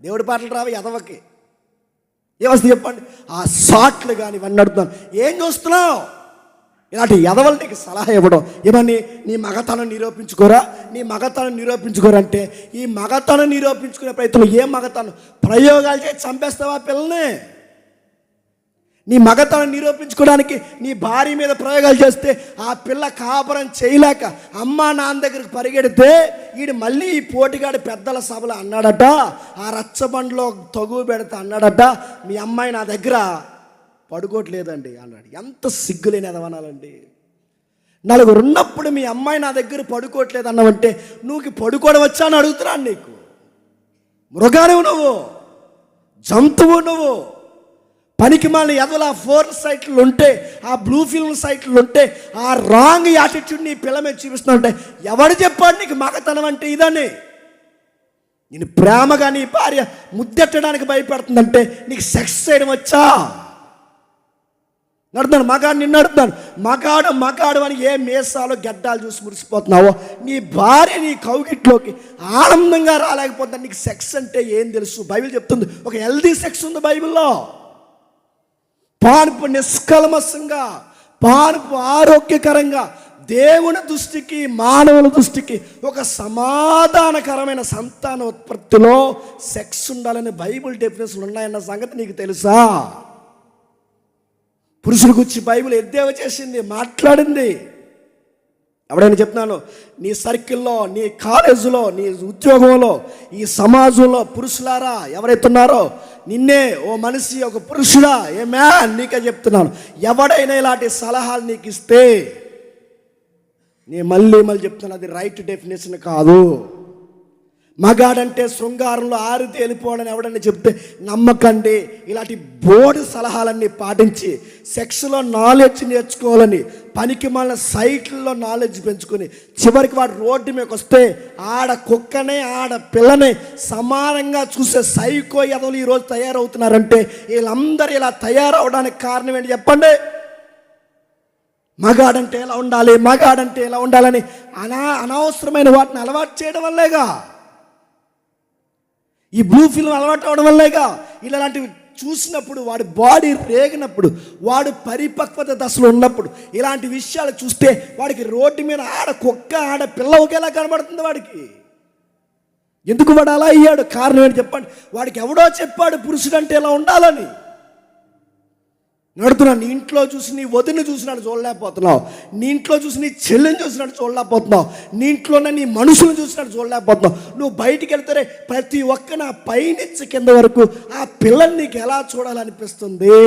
దేవుడి పాటలు రావు ఎదవకి, ఏమొస్తుంది చెప్పండి? ఆ షార్ట్లు కానీ ఇవన్నీ అడుగుతాను. ఏం చూస్తున్నావు? ఇలాంటి ఎదవలు నీకు సలహా ఇవ్వడం ఏమని? నీ మగతనం నిరూపించుకోరా, నీ మగతనం నిరూపించుకోరంటే ఈ మగతనం నిరూపించుకునే ప్రయత్నం ఏ మగతనం? ప్రయోగాలు చేసి చంపేస్తావా పిల్లని? నీ మగతనం నిరూపించుకోవడానికి నీ భార్య మీద ప్రయోగాలు చేస్తే ఆ పిల్ల కాపురం చేయలేక అమ్మా నాన్న దగ్గరికి పరిగెడితే వీడు మళ్ళీ ఈ పోటీగాడి పెద్దల సభలో అన్నాడట, ఆ రచ్చబండ్లో తగువ పెడతా అన్నాడట, మీ అమ్మాయి నా దగ్గర పడుకోవట్లేదండి అన్నాడు. ఎంత సిగ్గులేని ఎదవనాలండి. నలుగురు ఉన్నప్పుడు మీ అమ్మాయి నా దగ్గర పడుకోవట్లేదు అన్నావంటే నువ్వు పడుకోవడం వచ్చా అని అడుగుతున్నాను. నీకు మృగానివి, నువ్వు జంతువు, నువ్వు పనికి మాలిన ఎదవల ఫోర్ సైట్లు ఉంటే, ఆ బ్లూ ఫిల్మ్ సైట్లు ఉంటే ఆ రాంగ్ యాటిట్యూడ్ నీ పిల్ల మీద చూపిస్తున్నా అంటే ఎవడు చెప్పాడు నీకు మగతనం అంటే ఇదని? నేను ప్రేమగా నీ భార్య ముద్దెట్టడానికి భయపడుతుందంటే నీకు సెక్స్ చేయడం వచ్చా? నడుతాను మగాడు, నిన్ను అడుగుతాను, మగాడు అని ఏ మీసాలో గడ్డాలు చూసి మురిసిపోతున్నావో నీ భార్య నీ కౌగిట్లోకి ఆనందంగా రాలేకపోతుంది. నీకు సెక్స్ అంటే ఏం తెలుసు? బైబిల్ చెప్తుంది ఒక హెల్దీ సెక్స్ ఉంది బైబిల్లో. పానుపు నిష్కల్మషంగా, పానుపు ఆరోగ్యకరంగా, దేవుని దృష్టికి మానవుల దృష్టికి ఒక సమాధానకరమైన సంతాన ఉత్పత్తిలో సెక్స్ ఉండాలని బైబిల్ డెఫినేషన్లు ఉన్నాయన్న సంగతి నీకు తెలుసా? పురుషుల గురించి బైబిల్ ఎద్దేవా చేసింది, మాట్లాడింది. ఎప్పుడైనా చెప్తున్నాను, నీ సర్కిల్లో, నీ కాలేజీలో, నీ ఉద్యోగంలో, ఈ సమాజంలో పురుషులారా ఎవరైతే ఉన్నారో, నిన్నే ఓ మనిషి, ఒక పురుషుడా, ఏ మ్యాన్ నీకే చెప్తున్నాను, ఎవడైనా ఇలాంటి సలహాలు నీకు ఇస్తే నేను మళ్ళీ చెప్తున్నాను, అది రైట్ డెఫినేషన్ కాదు. మగాడంటే శృంగారంలో ఆరితే వెళ్ళిపోవాలని ఎవడని చెప్తే నమ్మకండి. ఇలాంటి బోర్డు సలహాలన్నీ పాటించి సెక్స్లో నాలెడ్జ్ నేర్చుకోవాలని పనికి మాలిన సైట్లలో నాలెడ్జ్ పెంచుకొని చివరికి వాడు రోడ్డు మీదకి వస్తే ఆడ కుక్కనే ఆడ పిల్లనే సమానంగా చూసే సైకో ఎదవలు ఈరోజు తయారవుతున్నారంటే వీళ్ళందరూ ఇలా తయారవడానికి కారణం ఏంటి చెప్పండి? మగాడంటే ఎలా ఉండాలి, మగాడంటే ఎలా ఉండాలని అనవసరమైన వాటిని అలవాటు చేయడం వల్లేగా, ఈ బ్లూ ఫిల్మ్ అలవాటు అవడం వల్లేగా. ఇలాంటివి చూసినప్పుడు వాడి బాడీ రేగినప్పుడు, వాడు పరిపక్వత దశలో ఉన్నప్పుడు ఇలాంటి విషయాలు చూస్తే వాడికి రోడ్డు మీద ఆడ కుక్క ఆడ పిల్ల ఒకేలా కనబడుతుంది. వాడికి ఎందుకు వాడు అలా అయ్యాడు? కారణం ఏంటి చెప్పండి? వాడికి ఎవడో చెప్పాడు పురుషుడు అంటే ఎలా ఉండాలని. నడుతున్నాను, నీ ఇంట్లో చూసి నీ వదిని చూసినట్టు చూడలేకపోతున్నావు, నీ ఇంట్లో చూసి నీ చెల్లిని చూసినట్టు చూడలేకపోతున్నావు, నీ ఇంట్లోనే నీ మనుషులను చూసినట్టు చూడలేకపోతున్నావు. నువ్వు బయటికి వెళ్తారే ప్రతి ఒక్క నా పైనుంచి కింద వరకు ఆ పిల్లల్ని నీకు ఎలా చూడాలనిపిస్తుంది?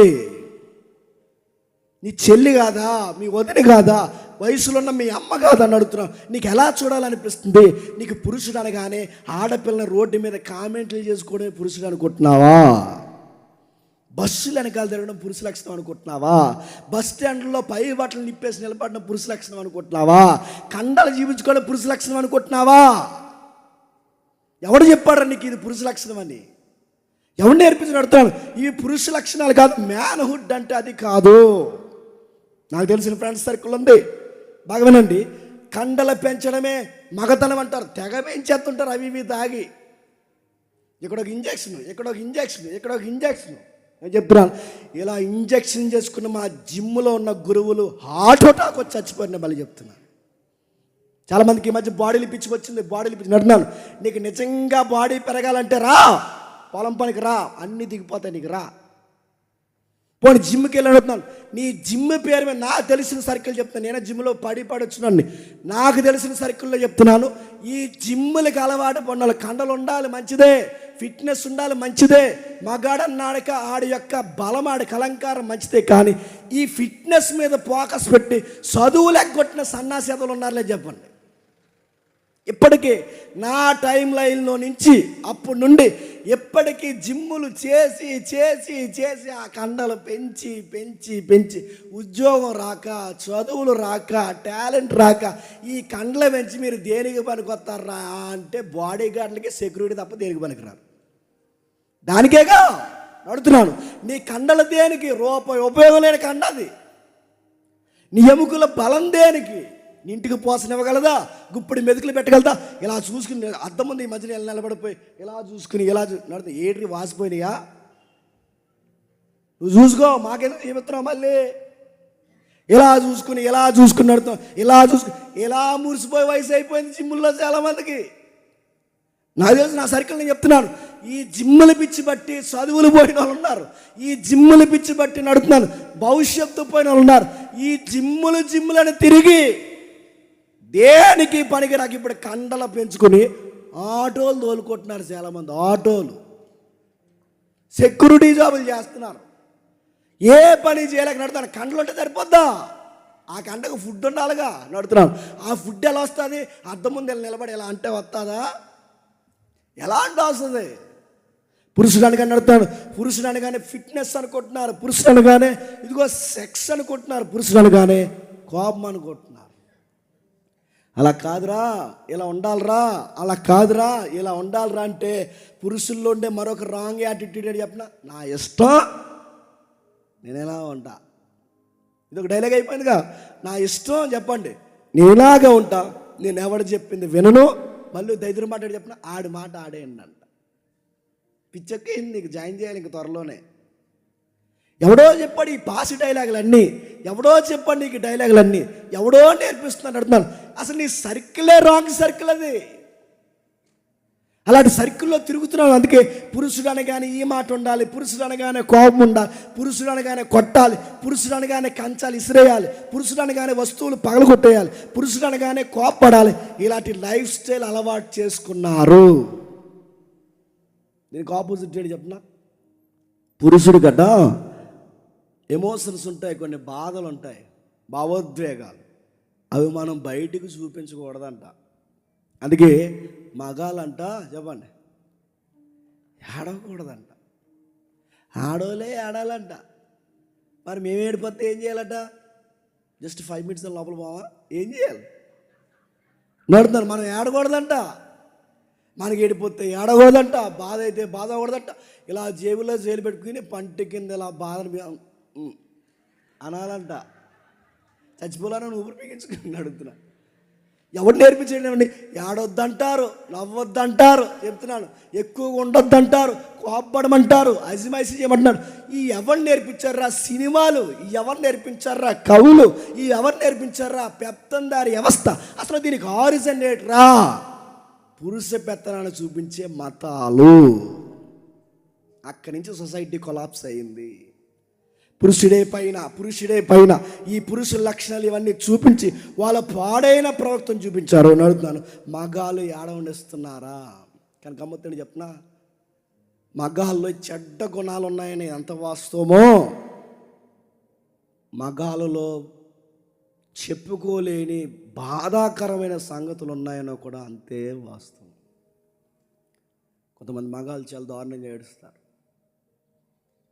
నీ చెల్లి కాదా, మీ వదిని కాదా, వయసులో ఉన్న మీ అమ్మ కాదా అని అడుగుతున్నావు. నీకు ఎలా చూడాలనిపిస్తుంది? నీకు పురుషుడు అనగానే ఆడపిల్లని రోడ్డు మీద కామెంట్లు చేసుకోవడమే పురుషుడు అనుకుంటున్నావా? బస్సులు వెనకాల తిరగడం పురుష లక్షణం అనుకుంటున్నావా? బస్ స్టాండ్లో పై బట్టలు నిప్పేసి నిలబడడం పురుష లక్షణం అనుకుంటున్నావా? కండలు జీవించుకోవడం పురుష లక్షణం అనుకుంటున్నావా? ఎవడు చెప్పాడు నీకు ఇది పురుష లక్షణం అని? ఎవరు నేర్పించి అడుగుతాను? ఇవి పురుష లక్షణాలు కాదు, మ్యాన్హుడ్ అంటే అది కాదు. నాకు తెలిసిన ఫ్రెండ్స్ సర్కిల్ ఉంది, బాగా వినండి. కండలు పెంచడమే మగతనం అంటారు, తెగ పెంచేస్తుంటారు అవి ఇవి తాగి. ఇక్కడ ఒక ఇంజక్షన్, ఇక్కడ ఒక ఇంజక్షన్, ఇక్కడ ఒక ఇంజక్షన్. నేను చెప్తున్నాను, ఇలా ఇంజక్షన్ చేసుకున్న మా జిమ్లో ఉన్న గురువులు హార్ట్ అటాక్ వచ్చి చచ్చిపోయిన మళ్ళీ చెప్తున్నాను. చాలామందికి ఈ మధ్య బాడీలు పిచ్చి వచ్చింది, బాడీలు పిచ్చి నడుతున్నాను. నీకు నిజంగా బాడీ పెరగాలంటే రా, పొలం పనికి రా, అన్నీ దిగిపోతాయి నీకు రా. పోనీ జిమ్కి వెళ్ళి అడుగుతున్నాను, నీ జిమ్ పేరు మీద నాకు తెలిసిన సర్కిల్ చెప్తాను. నేనే జిమ్లో పడొచ్చున్నాను, నాకు తెలిసిన సర్కిల్లో చెప్తున్నాను. ఈ జిమ్లకి అలవాటు పడిన కండలు ఉండాలి మంచిదే, ఫిట్నెస్ ఉండాలి మంచిదే, మగాడన్నాడక ఆడి యొక్క బలం ఆడికి అలంకారం మంచిదే. కానీ ఈ ఫిట్నెస్ మీద ఫోకస్ పెట్టి చదువులు ఎగ్గొట్టిన సన్నాసేతలు ఉన్నారులే చెప్పండి. ఇప్పటికీ నా టైం లైన్లో నుంచి అప్పటి నుండి ఎప్పటికీ జిమ్ములు చేసి చేసి చేసి ఆ కండలు పెంచి పెంచి పెంచి ఉద్యోగం రాక, చదువులు రాక, టాలెంట్ రాక ఈ కండలు పెంచి మీరు దేనికి పనికొస్తారా అంటే బాడీ గార్డులకి సెక్యూరిటీ తప్ప దేనికి పనికిరారు. దానికేగా అడుగుతున్నాను, నీ కండలు దేనికి? రూపాయి ఉపయోగం లేని కండ అది. నీ ఎముకల బలం దేనికి? నీ ఇంటికి పోసన ఇవ్వగలదా? గుప్పుడు మెతుకులు పెట్టగలదా? ఇలా చూసుకుని అద్దం ముందు ఈ మధ్యలో ఎలా నిలబడిపోయి ఇలా చూసుకుని ఇలా నడుతుంది. ఏడ్రి వాసిపోయినాయా? నువ్వు చూసుకో, మాకెందుకు చెబుతున్నావు మళ్ళీ? ఇలా చూసుకుని నడుతున్నావు, ఇలా మురిసిపోయి వయసు అయిపోయింది జిమ్ముల్లో చాలామందికి. నాకు తెలుసు, నా సర్కిల్ నేను చెప్తున్నాను. ఈ జిమ్ముల పిచ్చి బట్టి చదువులు పోయిన వాళ్ళు ఉన్నారు, ఈ జిమ్ముల పిచ్చి బట్టి నడుతున్నాను భవిష్యత్తు పోయిన వాళ్ళు ఉన్నారు. ఈ జిమ్ములను తిరిగి దేనికి పనికి రాక ఇప్పుడు కండలు పెంచుకొని ఆటోలు తోలుకుంటున్నారు చాలామంది. ఆటోలు, సెక్యూరిటీ జాబులు చేస్తున్నారు. ఏ పని చేయలేక నడుతున్నాను. కండలు ఉంటే సరిపోద్దా? ఆ కండకు ఫుడ్ ఉండాలిగా. నడుతున్నాను, ఆ ఫుడ్ ఎలా వస్తుంది? అద్దం ముందు నిలబడి ఎలా అంటే వస్తుందా? ఎలా అంటే వస్తుంది? పురుషుడు అనగానే నడుతున్నాడు, పురుషుడు అనగానే ఫిట్నెస్ అనుకుంటున్నారు, పురుషుడు అనగానే ఇదిగో సెక్స్ అనుకుంటున్నారు, పురుషుడు అనగానే కోపం అనుకుంటున్నారు. అలా కాదురా ఇలా ఉండాలిరా, అలా కాదురా ఇలా ఉండాలిరా అంటే పురుషుల్లో ఉండే మరొక రాంగ్ యాటిట్యూడ్ అని చెప్పిన, నా ఇష్టం నేను ఎలా ఉంటా. ఇది ఒక డైలాగ్ అయిపోయిందిగా, నా ఇష్టం చెప్పండి, నేను ఇలాగా ఉంటా, నేను ఎవడు చెప్పింది వినను. మళ్ళీ దైద్యం మాట్లాడి చెప్పిన ఆడి మాట ఆడేయండి అంట. పిచ్చెక్కింది, నీకు జాయిన్ చేయాలి ఇంక త్వరలోనే. ఎవడో చెప్పాడు ఈ పాసి డైలాగులన్నీ, ఎవడో చెప్పండి నీకు డైలాగులన్నీ, ఎవడో నేర్పిస్తున్నాడు అడుగుతున్నాను. అసలు నీ సర్కిలే రాంగ్ సర్కిల్ అది. అలాంటి సర్కిల్లో తిరుగుతున్నాను. అందుకే పురుషుడు అనగానే ఈ మాట ఉండాలి, పురుషుడు అనగానే కోపం ఉండాలి, పురుషుడు అనగానే కొట్టాలి, పురుషుడు అనగానే కంచాలు ఇసిరేయాలి, పురుషుడు అనగానే వస్తువులు పగలగొట్టేయాలి, పురుషుడు అనగానే కోప్పడాలి. ఇలాంటి లైఫ్ స్టైల్ అలవాటు చేసుకున్నారు. దీనికి ఆపోజిట్ ఏంటి చెప్పిన, పురుషుడు గడ్డ ఎమోషన్స్ ఉంటాయి, కొన్ని బాధలు ఉంటాయి, భావోద్వేగాలు, అవి మనం బయటికి చూపించకూడదంట. అందుకే మగాలంట చెప్పండి ఏడవకూడదంట, ఆడోలే ఏడాలంట. మరి మేము ఏడిపోతే ఏం చేయాలట? జస్ట్ 5 minutes లోపల పోవా, ఏం చేయాలి? నడుతున్నారు, మనం ఏడకూడదంట. మనకి ఏడిపోతే ఏడకూడదంట, బాధ అయితే బాధ కూడదంట. ఇలా జేబులో జైలు పెట్టుకుని పంటి కింద ఇలా బాధను అనాలంట. చచ్చిపోవాలని ఊపిరి పీకించుకుని అడుగుతున్నా. ఎవరు నేర్పించండి? ఏడొద్దంటారు, నవ్వొద్దంటారు, చెప్తున్నాను, ఎక్కువగా ఉండొద్దంటారు, కోప్పడమంటారు, అజిమైసి చేయమంటున్నారు. ఈ ఎవరు నేర్పించారా సినిమాలు? ఈ ఎవరు నేర్పించారా కవులు? ఈ ఎవరు నేర్పించారా పెత్తందారి వ్యవస్థ? అసలు దీనికి ఆరిజిన్ ఏంట్రా? పురుష పెత్తనాన్ని చూపించే మతాలు. అక్కడి నుంచి సొసైటీ కొలాప్స్ అయింది. పురుషుడే పైన ఈ పురుషుల లక్షణాలు ఇవన్నీ చూపించి వాళ్ళ పాడైన ప్రవక్తను చూపించారు. అడుగుతున్నాను, మగాళ్ళు ఏడ ఉండేస్తున్నారా? కానీ గమ్మత్తని చెప్పిన, మగాళ్ళలో చెడ్డ గుణాలు ఉన్నాయని ఎంత వాస్తవమో, మగాళ్ళలో చెప్పుకోలేని బాధాకరమైన సంగతులు ఉన్నాయనో కూడా అంతే వాస్తవం. కొంతమంది మగాళ్ళు చాలా దారుణంగా ఏడుస్తారు.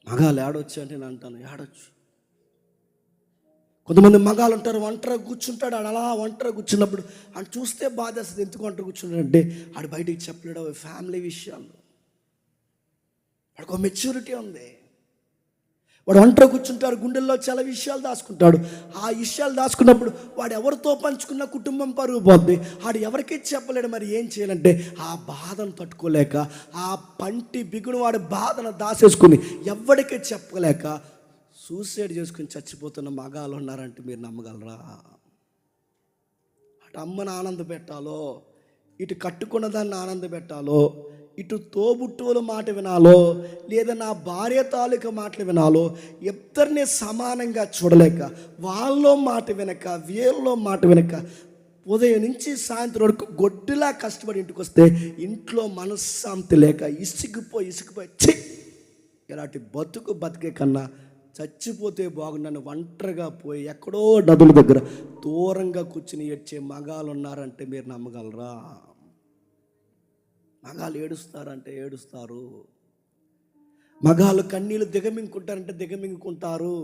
మగాళ్ళు ఏడొచ్చు అంటే నేను అంటాను, ఏడొచ్చు. కొంతమంది మగాళ్ళు ఉంటారు, ఒంటరిగా కూర్చుంటాడు. ఆడు అలా ఒంటరిగా కూర్చున్నప్పుడు ఆడు చూస్తే బాధేస్తుంది. ఎందుకు ఒంటరి కూర్చున్నాడంటే ఆడు బయటికి చెప్పలేడు ఫ్యామిలీ విషయాలు. వాడికి ఒక మెచ్యూరిటీ ఉంది. వాడు ఒంటరిగా కూర్చుంటాడు, గుండెల్లో చాలా విషయాలు దాచుకుంటాడు. ఆ విషయాలు దాచుకున్నప్పుడు వాడు ఎవరితో పంచుకున్న కుటుంబం పరుగు పోద్ది. వాడు ఎవరికీ చెప్పలేడు. మరి ఏం చేయాలంటే ఆ బాధను తట్టుకోలేక, ఆ పంటి బిగుడు వాడి బాధను దాసేసుకుని ఎవరికీ చెప్పలేక సూసైడ్ చేసుకుని చచ్చిపోతున్న మగాళ్ళు ఉన్నారంటే మీరు నమ్మగలరా? అటు అమ్మను ఆనంద పెట్టాలో, ఇటు కట్టుకున్న దాన్ని ఆనంద పెట్టాలో, ఇటు తోబుట్టువుల మాట వినాలో లేదా నా భార్య తాలూకా మాటలు వినాలో ఇద్దరిని సమానంగా చూడలేక వాళ్ళలో మాట వినక వీళ్ళలో మాట వినక ఉదయం నుంచి సాయంత్రం వరకు గొడ్డులా కష్టపడి ఇంటికి వస్తే ఇంట్లో మనశ్శాంతి లేక ఇసుకుపోయి ఛీ ఇలాంటి బతికే కన్నా చచ్చిపోతే బాగున్నాను ఒంటరిగా పోయి ఎక్కడో నదుల దగ్గర దూరంగా కూర్చుని ఏడ్చే మగాళ్ళు ఉన్నారంటే మీరు నమ్మగలరా? మగాళ్ళు ఏడుస్తారంటే ఏడుస్తారు, మగాళ్ళు కన్నీళ్ళు దిగమింగుకుంటారంటే దిగమింగుకుంటారు.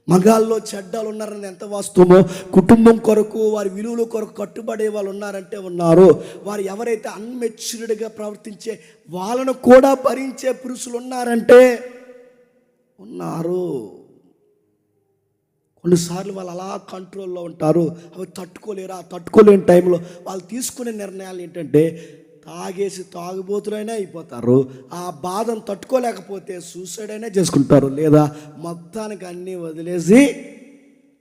మగాల్లో చెడ్డాలు ఉన్నారని ఎంత వాస్తవమో కుటుంబం కొరకు వారి విలువల కొరకు కట్టుబడే వాళ్ళు ఉన్నారంటే ఉన్నారు. వారు ఎవరైతే అన్మెచ్యూర్డ్గా ప్రవర్తించే వాళ్ళను కూడా భరించే పురుషులు ఉన్నారంటే ఉన్నారు. కొన్నిసార్లు వాళ్ళు అలా కంట్రోల్లో ఉంటారు, అవి తట్టుకోలేరు. ఆ తట్టుకోలేని టైంలో వాళ్ళు తీసుకునే నిర్ణయాలు ఏంటంటే తాగేసి తాగుబోతులైనా అయిపోతారు, ఆ బాధను తట్టుకోలేకపోతే సూసైడ్ అయినా చేసుకుంటారు, లేదా మొత్తానికి అన్నీ వదిలేసి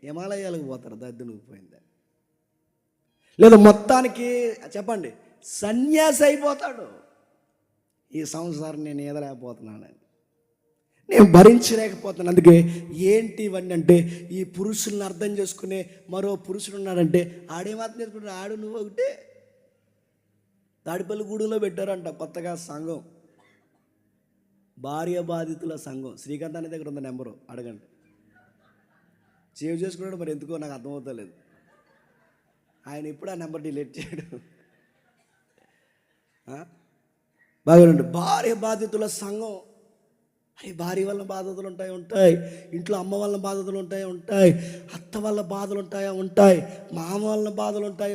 హిమాలయాలకు పోతారు దద్దునికి పోయింది, లేదా మొత్తానికి చెప్పండి సన్యాసి అయిపోతాడు. ఈ సంవత్సరం నేను ఎదలేకపోతున్నానని, నేను భరించలేకపోతున్నాను. అందుకే ఏంటి ఇవన్నీ అంటే ఈ పురుషుల్ని అర్థం చేసుకునే మరో పురుషుడు ఉన్నాడంటే ఆడేమాత్రం చేసుకుంటాడు, ఆడు నువ్వు ఒకటే. తాడిపల్లిగూడెంలో పెట్టారంట కొత్తగా సంఘం, భార్య బాధితుల సంఘం. శ్రీకాంత్ అనే దగ్గర ఉంది నెంబరు, అడగండి. సేవ్ చేసుకున్నాడు, మరి ఎందుకో నాకు అర్థమవుతలేదు. ఆయన ఎప్పుడు ఆ నెంబర్ డిలీట్ చేయడు. బాగా భార్య బాధితుల సంఘం. అరే భార్య వల్ల బాధలు ఉంటాయి, ఇంట్లో అమ్మ వల్ల బాధలు ఉంటాయి, అత్త వల్ల బాధలు ఉంటాయి, మామ వల్ల బాధలు ఉంటాయి,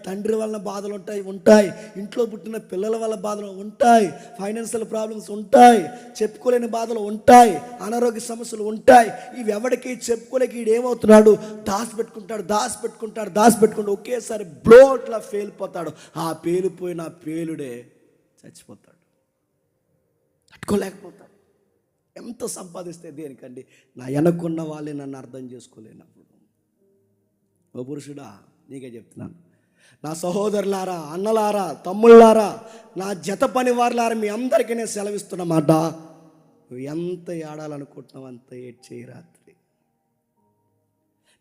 తండ్రి వల్ల బాధలు ఉంటాయి, ఇంట్లో పుట్టిన పిల్లల వల్ల బాధలు ఉంటాయి, ఫైనాన్షియల్ ప్రాబ్లమ్స్ ఉంటాయి, చెప్పుకోలేని బాధలు ఉంటాయి, అనారోగ్య సమస్యలు ఉంటాయి. ఇవి ఎవరికి చెప్పుకోలేక ఈడేమవుతున్నాడు, దాచిపెట్టుకుంటాడు. ఒకేసారి బ్లోట్లా పేలిపోతాడు. ఆ పేలిపోయిన పేలుడే చచ్చిపోతాడు, తట్టుకోలేకపోతాడు. ఎంత సంపాదిస్తే దేనికండి? నా వెనక్కున్న వాళ్ళే నన్ను అర్థం చేసుకోలేనప్పుడు. ఓ పురుషుడా నీకే చెప్తున్నాను, నా సహోదరులారా, అన్నలారా, తమ్ముళ్ళారా, నా జత పని వారులారా, మీ అందరికీ నేను సెలవిస్తున్నమాట, నువ్వు ఎంత ఏడాలనుకుంటున్నావు అంత ఏడ్చేయి రాత్రి.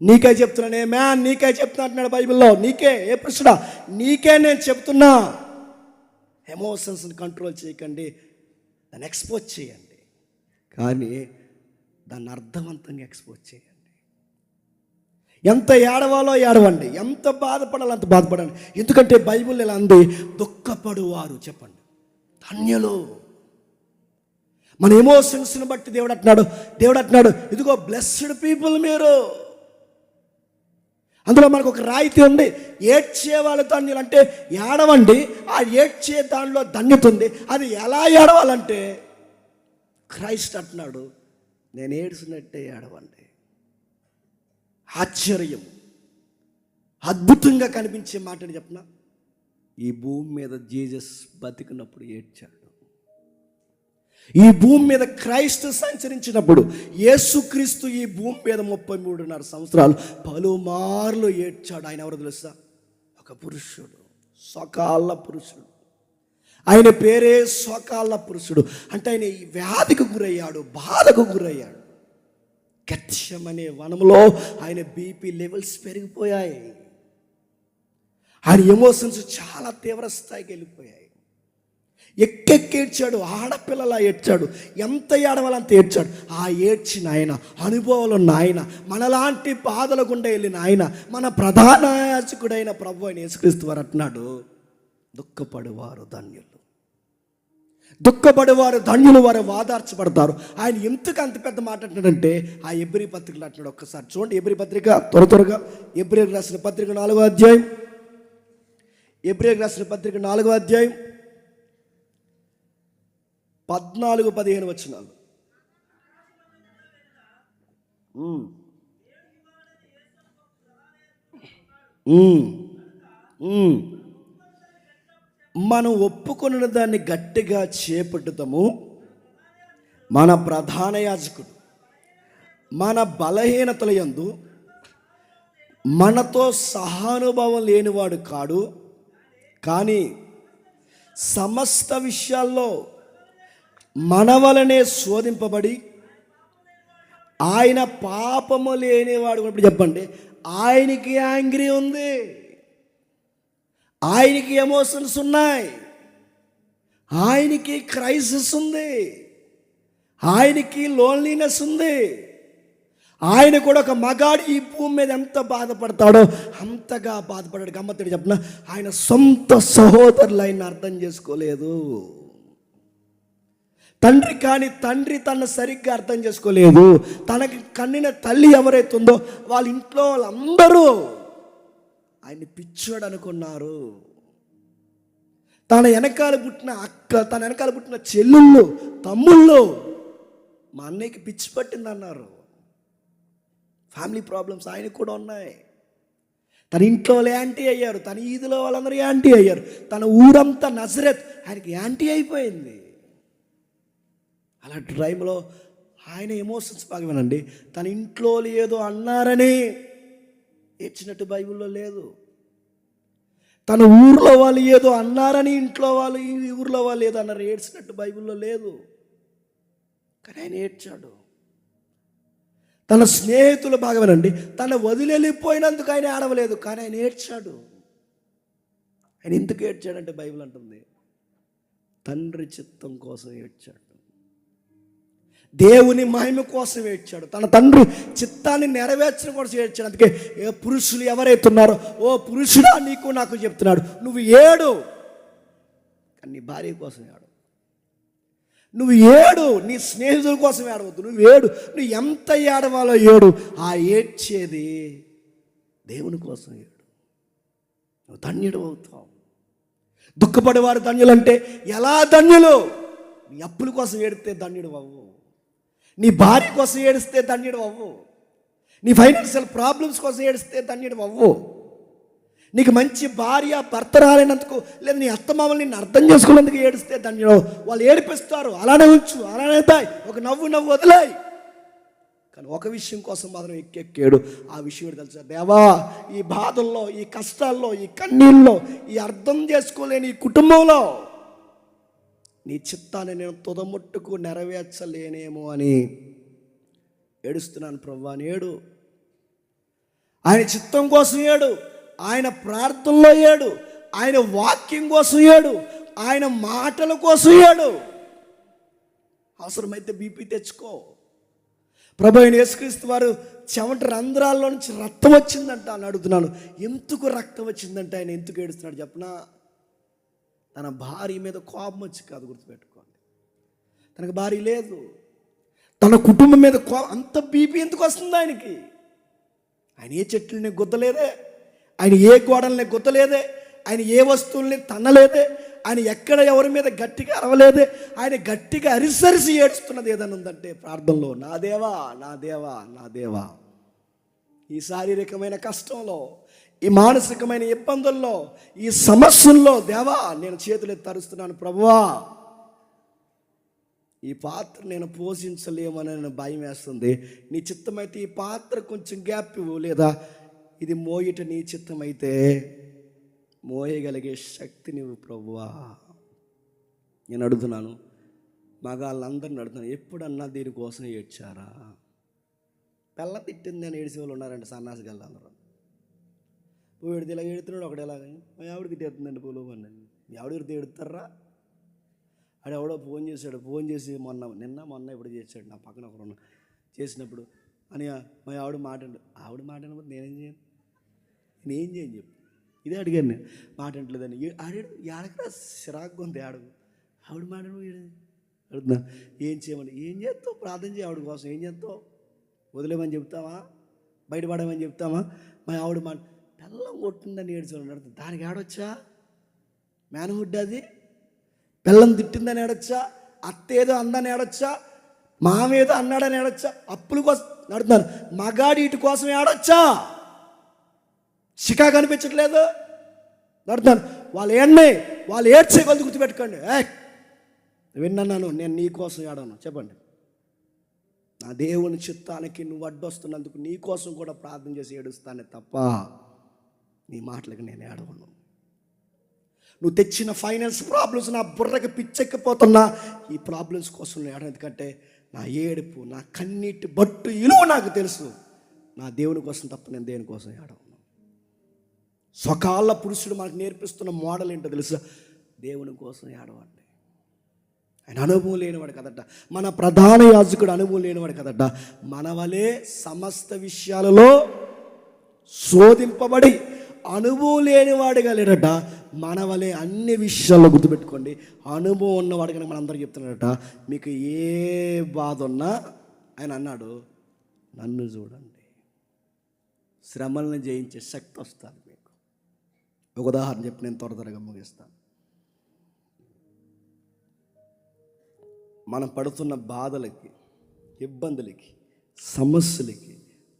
నీకే చెప్తున్నాను, నీకే చెప్తున్నా అంటున్నాడు బైబిల్లో. నీకే, ఏ పురుషుడా నీకే నేను చెప్తున్నా. ఎమోషన్స్ని కంట్రోల్ చేయకండి, దాన్ని ఎక్స్పోజ్ చేయండి, కానీ దాన్ని అర్థవంతంగా ఎక్స్పోజ్ చేయండి. ఎంత ఏడవాలో ఏడవండి, ఎంత బాధపడాలో అంత బాధపడండి. ఎందుకంటే బైబిల్ ఇలా అంది, దుఃఖపడువారు చెప్పండి ధన్యులు. మన ఎమోషన్స్ని బట్టి దేవుడు అంటున్నాడు ఇదిగో బ్లెస్డ్ పీపుల్ మీరు. అందులో మనకు ఒక రాయితీ ఉంది, ఏడ్చే వాళ్ళు ధన్యులు అంటే ఏడవండి. ఆ ఏడ్చే దానిలో ధన్యత ఉంది. అది ఎలా ఏడవాలంటే క్రైస్ట్ అంటున్నాడు, నేను ఏడ్చినట్టే ఏడవండి. ఆశ్చర్యం, అద్భుతంగా కనిపించే మాటని చెప్పిన, ఈ భూమి మీద జీసస్ బతికినప్పుడు ఏడ్చాడు. ఈ భూమి మీద క్రైస్తు సంచరించినప్పుడు, యేసుక్రీస్తు ఈ భూమి మీద 33.5 సంవత్సరాలు పలుమార్లు ఏడ్చాడు. ఆయన ఎవరు తెలుసా? ఒక పురుషుడు, సకాల పురుషుడు. ఆయన పేరే సకాల పురుషుడు. అంటే ఆయన వ్యాధికి గురయ్యాడు, బాధకు గురయ్యాడు. గెత్సెమనే వనంలో ఆయన బీపీ లెవెల్స్ పెరిగిపోయాయి. ఆయన ఎమోషన్స్ చాలా తీవ్ర స్థాయికి వెళ్ళిపోయాయి. ఎక్కెక్కేడ్చాడు, ఆడపిల్లలా ఏడ్చాడు, ఎంత ఏడవాలంత ఏడ్చాడు. ఆ ఏడ్చిన ఆయన, అనుభవాలు ఉన్న ఆయన, మనలాంటి బాధల గుండా వెళ్ళిన ఆయన, మన ప్రధాన యాజకుడైన ప్రభు అయిన యేసుక్రీస్తు వారు అంటున్నాడు, దుఃఖపడేవారు ధన్యులు, వారు వాదార్చబడతారు. ఆయన ఎందుకు అంత పెద్ద మాట అంటున్నాడంటే, ఆ ఎబ్రీ పత్రికలు అంటున్నాడు. ఒక్కసారి చూడండి, ఎబ్రీ పత్రిక త్వరగా ఎబ్రీకి రాసిన పత్రిక 4వ అధ్యాయం, ఎబ్రీకి రాసిన పత్రిక 4వ అధ్యాయం 14-15 వచనాలు. మనం ఒప్పుకొన్న దాన్ని గట్టిగా చేపట్టుతాము. మన ప్రధాన యాజకుడు మన బలహీనతల యందు మనతో సహానుభావం లేనివాడు కాడు, కానీ సమస్త విషయాల్లో మన వలనే శోధింపబడి ఆయన పాపము లేనివాడు. ఇప్పుడు చెప్పండి, ఆయనకి యాంగ్రీ ఉంది, ఆయనకి ఎమోషన్స్ ఉన్నాయి, ఆయనకి క్రైసిస్ ఉంది, ఆయనకి లోన్లీనెస్ ఉంది. ఆయన కూడా ఒక మగాడు ఈ భూమి మీద ఎంత బాధపడతాడో అంతగా బాధపడాడు. గమ్మత్తుడు చెప్పిన ఆయన సొంత సహోదరులు ఆయన అర్థం చేసుకోలేదు. తండ్రి కాని తండ్రి తనను సరిగ్గా అర్థం చేసుకోలేదు. తనకి కన్నిన తల్లి ఎవరైతే ఉందో వాళ్ళ ఇంట్లో వాళ్ళందరూ ఆయన్ని పిచ్చోడు అనుకున్నారు. తన వెనకాల పుట్టిన అక్క, తన వెనకాల పుట్టిన చెల్లుళ్ళు, తమ్ముళ్ళు మా అన్నయ్యకి పిచ్చి పట్టింది అన్నారు. ఫ్యామిలీ ప్రాబ్లమ్స్ ఆయనకు కూడా ఉన్నాయి. తన ఇంట్లో వాళ్ళు యాంటీ అయ్యారు, తన ఈదులో వాళ్ళందరూ యాంటీ అయ్యారు, తన ఊరంతా నజరేత్ ఆయనకి యాంటీ అయిపోయింది. అలాంటి టైంలో ఆయన ఎమోషన్స్ బాగా వినండి. తన ఇంట్లో ఏదో అన్నారని ఏడ్చినట్టు బైబిల్లో లేదు. తన ఊర్లో వాళ్ళు ఏదో అన్నారని ఇంట్లో వాళ్ళు, ఈ ఊర్లో వాళ్ళు ఏదో అన్నారు ఏడ్చినట్టు బైబిల్లో లేదు. కానీ ఆయన ఏడ్చాడు. తన స్నేహితులు బాగా వినండి, తను వదిలిపోయినందుకు ఆయన ఆడవలేదు, కానీ ఆయన ఏడ్చాడు. ఆయన ఎందుకు ఏడ్చాడంటే బైబిల్ అంటుంది తండ్రి చిత్తం కోసం ఏడ్చాడు, దేవుని మహిమ కోసం ఏడ్చాడు, తన తండ్రి చిత్తాన్ని నెరవేర్చడం కోసం ఏడ్చాడు. అందుకే ఏ పురుషులు ఎవరైతే ఉన్నారో, ఓ పురుషుడా నీకు నాకు చెప్తున్నాడు, నువ్వు ఏడు కానీ నీ భార్య కోసం ఏడు, నువ్వు ఏడు నీ స్నేహితుల కోసం ఏడవద్దు, నువ్వు ఏడు, నువ్వు ఎంత ఏడవాలో ఏడు. ఆ ఏడ్చేది దేవుని కోసం ఏడు, నువ్వు ధన్యుడు అవుతావు. దుఃఖపడేవారు ధన్యులంటే ఎలా ధన్యులు? నీ అప్పుల కోసం ఏడితే ధన్యుడు అవ్వు, నీ భార్య కోసం ఏడిస్తే ధన్యుడు అవ్వు, నీ ఫైనాన్షియల్ ప్రాబ్లమ్స్ కోసం ఏడిస్తే ధన్యుడు అవ్వు, నీకు మంచి భార్య భర్త రాలేనందుకు, లేదా నీ అత్తమామలు నిన్ను అర్థం చేసుకున్నందుకు ఏడిస్తే ధన్యుడు. వాళ్ళు ఏడిపిస్తారు, అలానే ఉంచు, అలానే తాయి, ఒక నవ్వు వదిలాయి. కానీ ఒక విషయం కోసం మాత్రం ఎక్కేడు. ఆ విషయం తెలుసా, దేవా ఈ బాధల్లో, ఈ కష్టాల్లో, ఈ కన్నీళ్ళలో, ఈ అర్థం చేసుకోలేని ఈ కుటుంబంలో నీ చిత్తాన్ని నేను తుదముట్టుకు నెరవేర్చలేనేమో అని ఏడుస్తున్నాను ప్రభువా అని ఏడు. ఆయన చిత్తం కోసం ఏడు, ఆయన ప్రార్థనలో ఏడు, ఆయన వాక్యం కోసం ఏడు, ఆయన మాటల కోసం ఏడు. అవసరమైతే బీపీ తెచ్చుకో. ప్రభు అయిన యేసుక్రీస్తు వారు చెమట రంధ్రాల్లో నుంచి రక్తం వచ్చిందంట అని అడుగుతున్నాను. ఎందుకు రక్తం వచ్చిందంటే ఆయన ఎందుకు ఏడుస్తున్నాడు చెప్పనా? తన భార్య మీద కోపం వచ్చి కాదు, గుర్తుపెట్టుకోండి. తనకు భార్య లేదు, తన కుటుంబం మీద అంత బీపీ ఎందుకు వస్తుంది ఆయనకి? ఆయన ఏ చెట్లని గుద్దలేదే, ఆయన ఏ గోడల్ని గుద్దలేదే, ఆయన ఏ వస్తువుల్ని తన్నలేదే, ఆయన ఎక్కడ ఎవరి మీద గట్టిగా అరవలేదే. ఆయన గట్టిగా అరిసరిసి ఏడుస్తున్నది ఏదైనా ఉందంటే ప్రార్థనలో, నా దేవా నా దేవా నా దేవా, ఈ శారీరకమైన కష్టంలో, ఈ మానసికమైన ఇబ్బందుల్లో, ఈ సమస్యల్లో దేవా నేను చేతులెత్తి అరుస్తున్నాను ప్రభువా, ఈ పాత్ర నేను పోషించలేమని భయం వేస్తుంది. నీ చిత్తమైతే ఈ పాత్ర కొంచెం గ్యాప్ ఇవ్వు, లేదా ఇది మోయిట నీ చిత్తమైతే మోయగలిగే శక్తి నువ్వు ప్రభువా. నేను అడుగుతున్నాను, మగాళ్ళందరిని అడుగుతున్నాను, ఎప్పుడన్నా దీనికోసం ఏడ్చారా? పిల్ల తిట్టింది అని ఏడిసే వాళ్ళు ఉన్నారండి, సన్నాసి గల్లా అందరూ. పోయిడితే ఇలా ఏడుతున్నాడు, ఒకటి ఎలాగ మా ఆవిడకి తిడుతుందండి పూలు పండి, మీ ఆవిడ ఏడుతారా? ఆడు ఎవడో ఫోన్ చేశాడు, ఫోన్ చేసి మొన్న ఇప్పుడు చేశాడు, నా పక్కన ఒకరు చేసినప్పుడు అని మా ఆవిడ ఆవిడ మాట అనబోదు, నేనేం చేయను చెప్పు, ఇదే అడిగాను నేను. మాట అంటలేదని ఆడాడు, ఆడకరా చిరాకు ఉంది, ఆవిడ మాట అడుగుతున్నా, ఏం చేయమని, ఏం చేస్తావు? ప్రార్థన చేయ ఆవిడ కోసం, ఏం చేస్తావు? వదిలేమని చెప్తావా? బయటపడమని చెప్తావా? మా ఆవిడ మాట పిల్లం కొట్టిందని ఏడ్చు, దానికి ఆడొచ్చా? మేనహుడ్ అది, పిల్లం తిట్టిందని ఏడొచ్చా? అత్త ఏదో అందని ఏడొచ్చా? మామేదో అన్నాడని ఏడొచ్చా? అప్పుల కోసం నడుతున్నారు, మగాడి ఇటు కోసం ఏడొచ్చా? చికా కనిపించట్లేదు నడుతున్నాను. వాళ్ళు ఏడ్చే కొద్ది గుర్తుపెట్టుకోండి. విన్నాను, నేను నీ కోసం ఏడాను చెప్పండి. నా దేవుని చిత్తానికి నువ్వు అడ్డొస్తున్నందుకు నీ కోసం కూడా ప్రార్థన చేసి ఏడుస్తానే తప్ప నీ మాటలకు నేను ఏడవను. నువ్వు తెచ్చిన ఫైనాన్స్ ప్రాబ్లమ్స్ నా బుర్రకి పిచ్చెక్కిపోతున్నా ఈ ప్రాబ్లమ్స్ కోసం నేను ఎందుకంటే నా ఏడుపు, నా కన్నీటి బట్టు ఇలువ నాకు తెలుసు. నా దేవుని కోసం తప్ప నేను దేని కోసం ఏడవను. స్వకాల పురుషుడు మనకు నేర్పిస్తున్న మోడల్ ఏంటో తెలుసా? దేవుని కోసం ఏడవండి. ఆయన అనుభవం లేనివాడు కదట, మన ప్రధాన యాజకుడు అనుభవం లేనివాడు కదట. మన వలే సమస్త విషయాలలో శోధింపబడి అనుభవం లేనివాడుగా లేడట. మన వలే అన్ని విషయాల్లో గుర్తుపెట్టుకోండి, అనుభవం ఉన్నవాడు కనుక మన అందరికీ చెప్తున్నాడట, మీకు ఏ బాధ ఉన్నా ఆయన అన్నాడు, నన్ను చూడండి, శ్రమలను జయించే శక్తి వస్తుంది మీకు. ఒక ఉదాహరణ చెప్పి నేను త్వరగా ముగిస్తాను. మనం పడుతున్న బాధలకి, ఇబ్బందులకి, సమస్యలకి,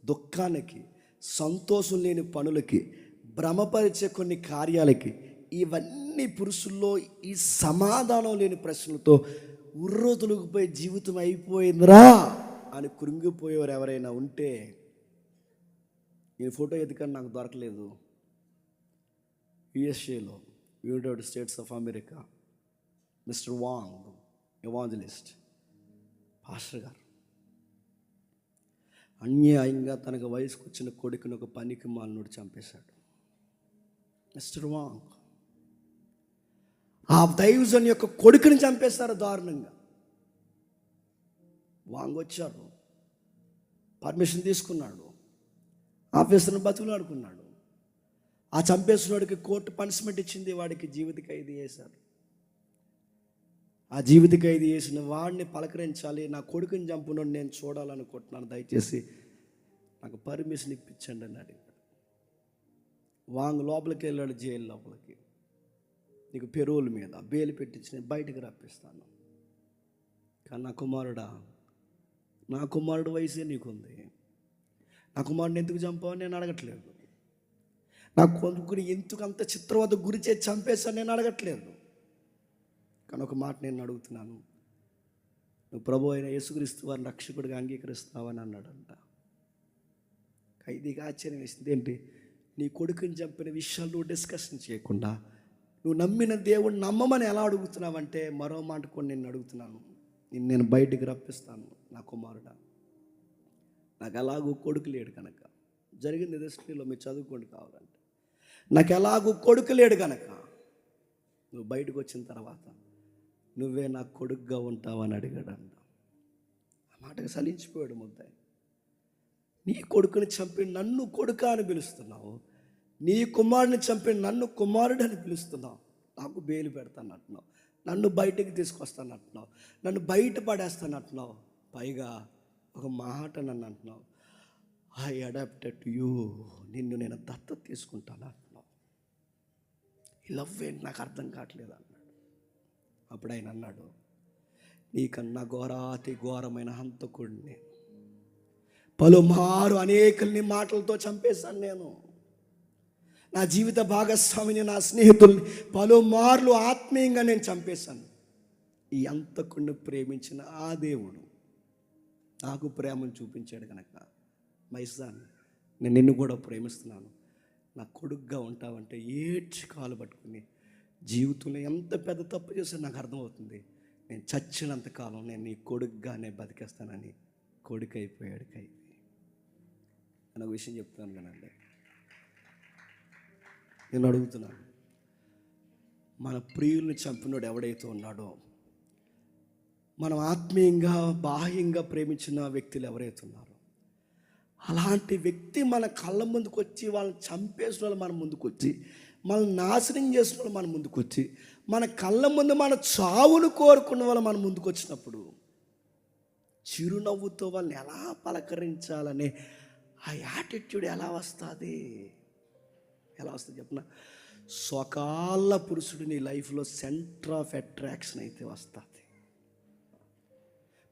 దుఃఖానికి, సంతోషం లేని పనులకి, భ్రమపరిచే కొన్ని కార్యాలకి, ఇవన్నీ పురుషుల్లో ఈ సమాధానం లేని ప్రశ్నలతో ఉర్రోతులుకుపోయి జీవితం అయిపోయిందిరా అని కృంగిపోయేవారు ఎవరైనా ఉంటే, ఈ ఫోటో ఎందుకని నాకు దొరకలేదు, యుఎస్ఏలో, United States of America, Mister Wang evangelist pastor garu అన్యాయంగా తనకు వయసుకు వచ్చిన కొడుకుని ఒక పనికి మాలినోడు చంపేశాడు. మిస్టర్ వాంగ్ ఆ దైవజన్ యొక్క కొడుకుని చంపేశారు దారుణంగా. వాంగ్ వచ్చారు, పర్మిషన్ తీసుకున్నాడు, ఆఫీసర్ని బతుకులాడుకున్నాడు. ఆ చంపేసినోడికి కోర్టు పనిష్మెంట్ ఇచ్చింది, వాడికి జీవిత ఖైదీ చేశారు. ఆ జీవిత ఖైదీ చేసిన వాడిని పలకరించాలి, నా కొడుకుని చంపునోడు నేను చూడాలనుకుంటున్నాను, దయచేసి నాకు పర్మిషన్ ఇప్పించండి అని అడిగాడు. వాంగ్ లోపలికి వెళ్ళాడు, జైలు లోపలికి. నీకు పెరోల్ మీద బెయిల్ పెట్టించి నేను బయటకు రప్పిస్తాను. కానీ నా కుమారుడు వయసే నీకుంది, నా కుమారుడిని ఎందుకు చంపావని నేను అడగట్లేదు, నా కొడుకుని ఎందుకు అంత చిత్రవద గురి చేసి చంపేశాను నేను అడగట్లేదు. కానీ ఒక మాట నేను అడుగుతున్నాను, నువ్వు ప్రభు అయిన యేసుక్రీస్తు వారిని రక్షకుడిగా అంగీకరిస్తావని అన్నాడంట. ఖైదీగా ఆశ్చర్యం వేసింది, ఏంటి నీ కొడుకుని చంపిన విషయాలు నువ్వు డిస్కషన్ చేయకుండా నువ్వు నమ్మిన దేవుడిని నమ్మమని ఎలా అడుగుతున్నావంటే, మరో మాట కూడా నేను అడుగుతున్నాను, నేను బయటికి రప్పిస్తాను నా కుమారుడా, నాకు ఎలాగూ కొడుకు లేడు కనుక, జరిగింది హిస్టరీలో మీరు చదువుకోండి కావాలంటే, నాకు ఎలాగూ కొడుకు లేడు కనుక నువ్వు బయటకు వచ్చిన తర్వాత నువ్వే నా కొడుకుగా ఉంటావని అడిగాడంట. ఆ మాటకు సలించిపోయాడు ముద్దాయి. నీ కొడుకుని చంపి నన్ను కొడుక అని పిలుస్తున్నావు, నీ కుమారుని చంపి నన్ను కుమారుడు అని పిలుస్తున్నావు, నాకు బెయిల్ పెడతానంటున్నావు, నన్ను బయటకు తీసుకొస్తానంటున్నావు, నన్ను బయట పడేస్తానంటున్నావు, పైగా ఒక మాట నన్ను అంటున్నావు, ఐ అడాప్టెడ్ టు యూ, నిన్ను నేను దత్తత తీసుకుంటాను అంటున్నావు. ఈ లవ్ ఏంటి నాకు అర్థం కావట్లేదు అన్నాడు. అప్పుడు ఆయన అన్నాడు, నీకన్నా ఘోరాతి ఘోరమైన హంతకుడిని, పలుమారు అనేకుల్ని మాటలతో చంపేశాను నేను, నా జీవిత భాగస్వామిని, నా స్నేహితుల్ని పలుమార్లు ఆత్మీయంగా నేను చంపేశాను. ఈ హంతకుడిని ప్రేమించిన ఆ దేవుడు నాకు ప్రేమను చూపించాడు కనుక, మైసాన్ నేను నిన్ను కూడా ప్రేమిస్తున్నాను, నా కొడుకుగా ఉంటావంటే ఏడ్చి కాలు పట్టుకుని, జీవితంలో ఎంత పెద్ద తప్పు చేస్తే నాకు అర్థమవుతుంది, నేను చచ్చినంత కాలం నేను నీ కొడుకుగానే బతికేస్తానని కొడుకు అయిపోయాడు ఖైదీ. నేను ఒక విషయం చెప్తాను కదండి, నేను అడుగుతున్నాను, మన ప్రియుల్ని చంపినోడు ఎవడైతే ఉన్నాడో, మనం ఆత్మీయంగా బాహ్యంగా ప్రేమించిన వ్యక్తులు ఎవరైతే ఉన్నారో, అలాంటి వ్యక్తి మన కళ్ళ ముందుకు వచ్చి వాళ్ళని చంపేసిన వాళ్ళు మన ముందుకు వచ్చి, మనల్ని నాశనం చేసిన వాళ్ళు మన ముందుకు వచ్చి, మన కళ్ళ ముందు మన చావును కోరుకున్న వాళ్ళు మన ముందుకు వచ్చినప్పుడు చిరునవ్వుతో వాళ్ళని ఎలా పలకరించాలనే ఆ యాటిట్యూడ్ ఎలా వస్తుంది చెప్పిన, స్వకాల పురుషుడు నీ లైఫ్లో సెంటర్ ఆఫ్ అట్రాక్షన్ అయితే వస్తుంది.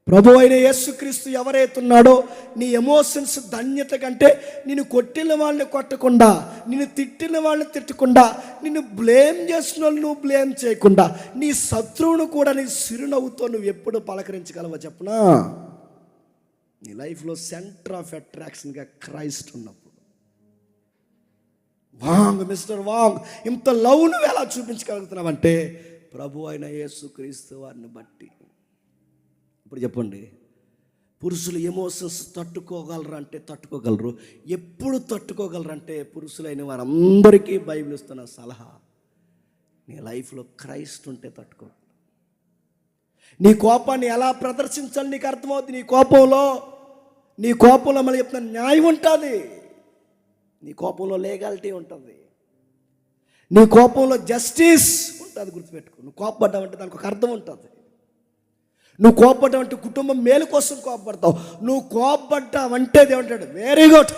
ప్రభు అయిన యేసుక్రీస్తు ఎవరైతే ఉన్నాడో, నీ ఎమోషన్స్ ధన్యత కంటే నిన్ను కొట్టిన వాళ్ళని కొట్టకుండా, నిన్ను తిట్టిన వాళ్ళని తిట్టకుండా, నిన్ను బ్లేమ్ చేసిన వాళ్ళు నువ్వు బ్లేమ్ చేయకుండా, నీ శత్రువును కూడా నీ చిరునవ్వుతో నువ్వు ఎప్పుడు పలకరించగలవో చెప్పనా, నీ లైఫ్లో సెంటర్ ఆఫ్ అట్రాక్షన్గా క్రైస్ట్ ఉన్నప్పుడు వాంగ్ మిస్టర్ వాంగ్, ఇంత లవ్ నువ్వు ఎలా చూపించగలుగుతున్నావంటే ప్రభు అయిన యేసుక్రీస్తు వారిని బట్టి. ఇప్పుడు చెప్పండి, పురుషులు ఎమోషన్స్ తట్టుకోగలరు అంటే తట్టుకోగలరు. ఎప్పుడు తట్టుకోగలరు అంటే పురుషులైన వారందరికీ బైబిల్ ఇస్తున్న సలహా, నీ లైఫ్లో క్రైస్ట్ ఉంటే తట్టుకో. నీ కోపాన్ని ఎలా ప్రదర్శించాలి నీకు అర్థమవుతుంది. నీ కోపంలో మళ్ళీ చెప్తున్న న్యాయం ఉంటుంది, నీ కోపంలో లీగాలిటీ ఉంటుంది, నీ కోపంలో జస్టిస్ ఉంటుంది. గుర్తుపెట్టుకో, నువ్వు కోపపడ్డావంటే దానికి ఒక అర్థం ఉంటుంది. నువ్వు కోపపడ్డావంటే కుటుంబం మేలు కోసం కోపపడతావు. నువ్వు కోపపడ్డావంటే దేవుడు అంటాడు వెరీ గుడ్,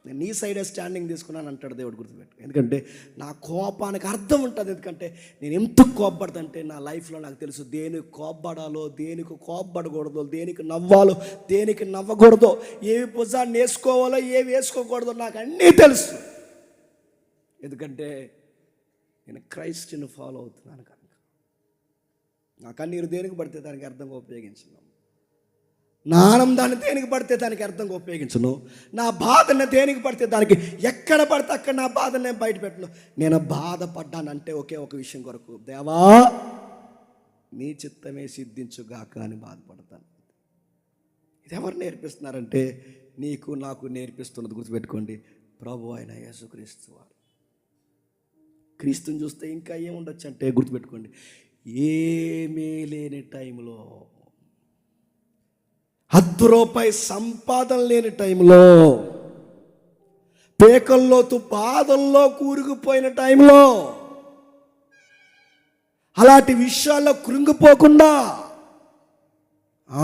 నేను నీ సైడే స్టాండింగ్ తీసుకున్నాను అంటాడు దేవుడు. గుర్తుపెట్టు, ఎందుకంటే నా కోపానికి అర్థం ఉంటుంది. ఎందుకంటే నేను ఎందుకు కోపపడదంటే నా లైఫ్లో నాకు తెలుసు దేనికి కోపపడాలో, దేనికి కోపపడకూడదో, దేనికి నవ్వాలో, దేనికి నవ్వకూడదో, ఏవి భుజాన్ని వేసుకోవాలో, ఏవి వేసుకోకూడదో నాకు అన్నీ తెలుసు. ఎందుకంటే నేను క్రైస్ట్ని ఫాలో అవుతున్నాను కనుక. నా కన్నీరు దేనికి పడితే దానికి అర్థంగా ఉపయోగించున్నాను, నా ఆనందాన్ని దేనికి పడితే దానికి అర్థంగా ఉపయోగించను, నా బాధని దేనికి పడితే దానికి, ఎక్కడ పడితే అక్కడ నా బాధను నేను బయట పెట్టను. నేను బాధపడ్డానంటే ఒకే ఒక విషయం కొరకు, దేవా నీ చిత్తమే సిద్ధించుగాక అని బాధపడతాను. ఇది ఎవరు నేర్పిస్తున్నారంటే నీకు నాకు నేర్పిస్తున్నది. గుర్తుపెట్టుకోండి, ప్రభు అయిన యేసుక్రీస్తు వారు. క్రీస్తుని చూస్తే ఇంకా ఏముండొచ్చు అంటే గుర్తుపెట్టుకోండి, ఏమీ లేని టైంలో, ₹10 సంపాదన లేని టైంలో, పేకల్లోతు బాధల్లో కూరుకుపోయిన టైంలో, అలాంటి విషయాల్లో కృంగిపోకుండా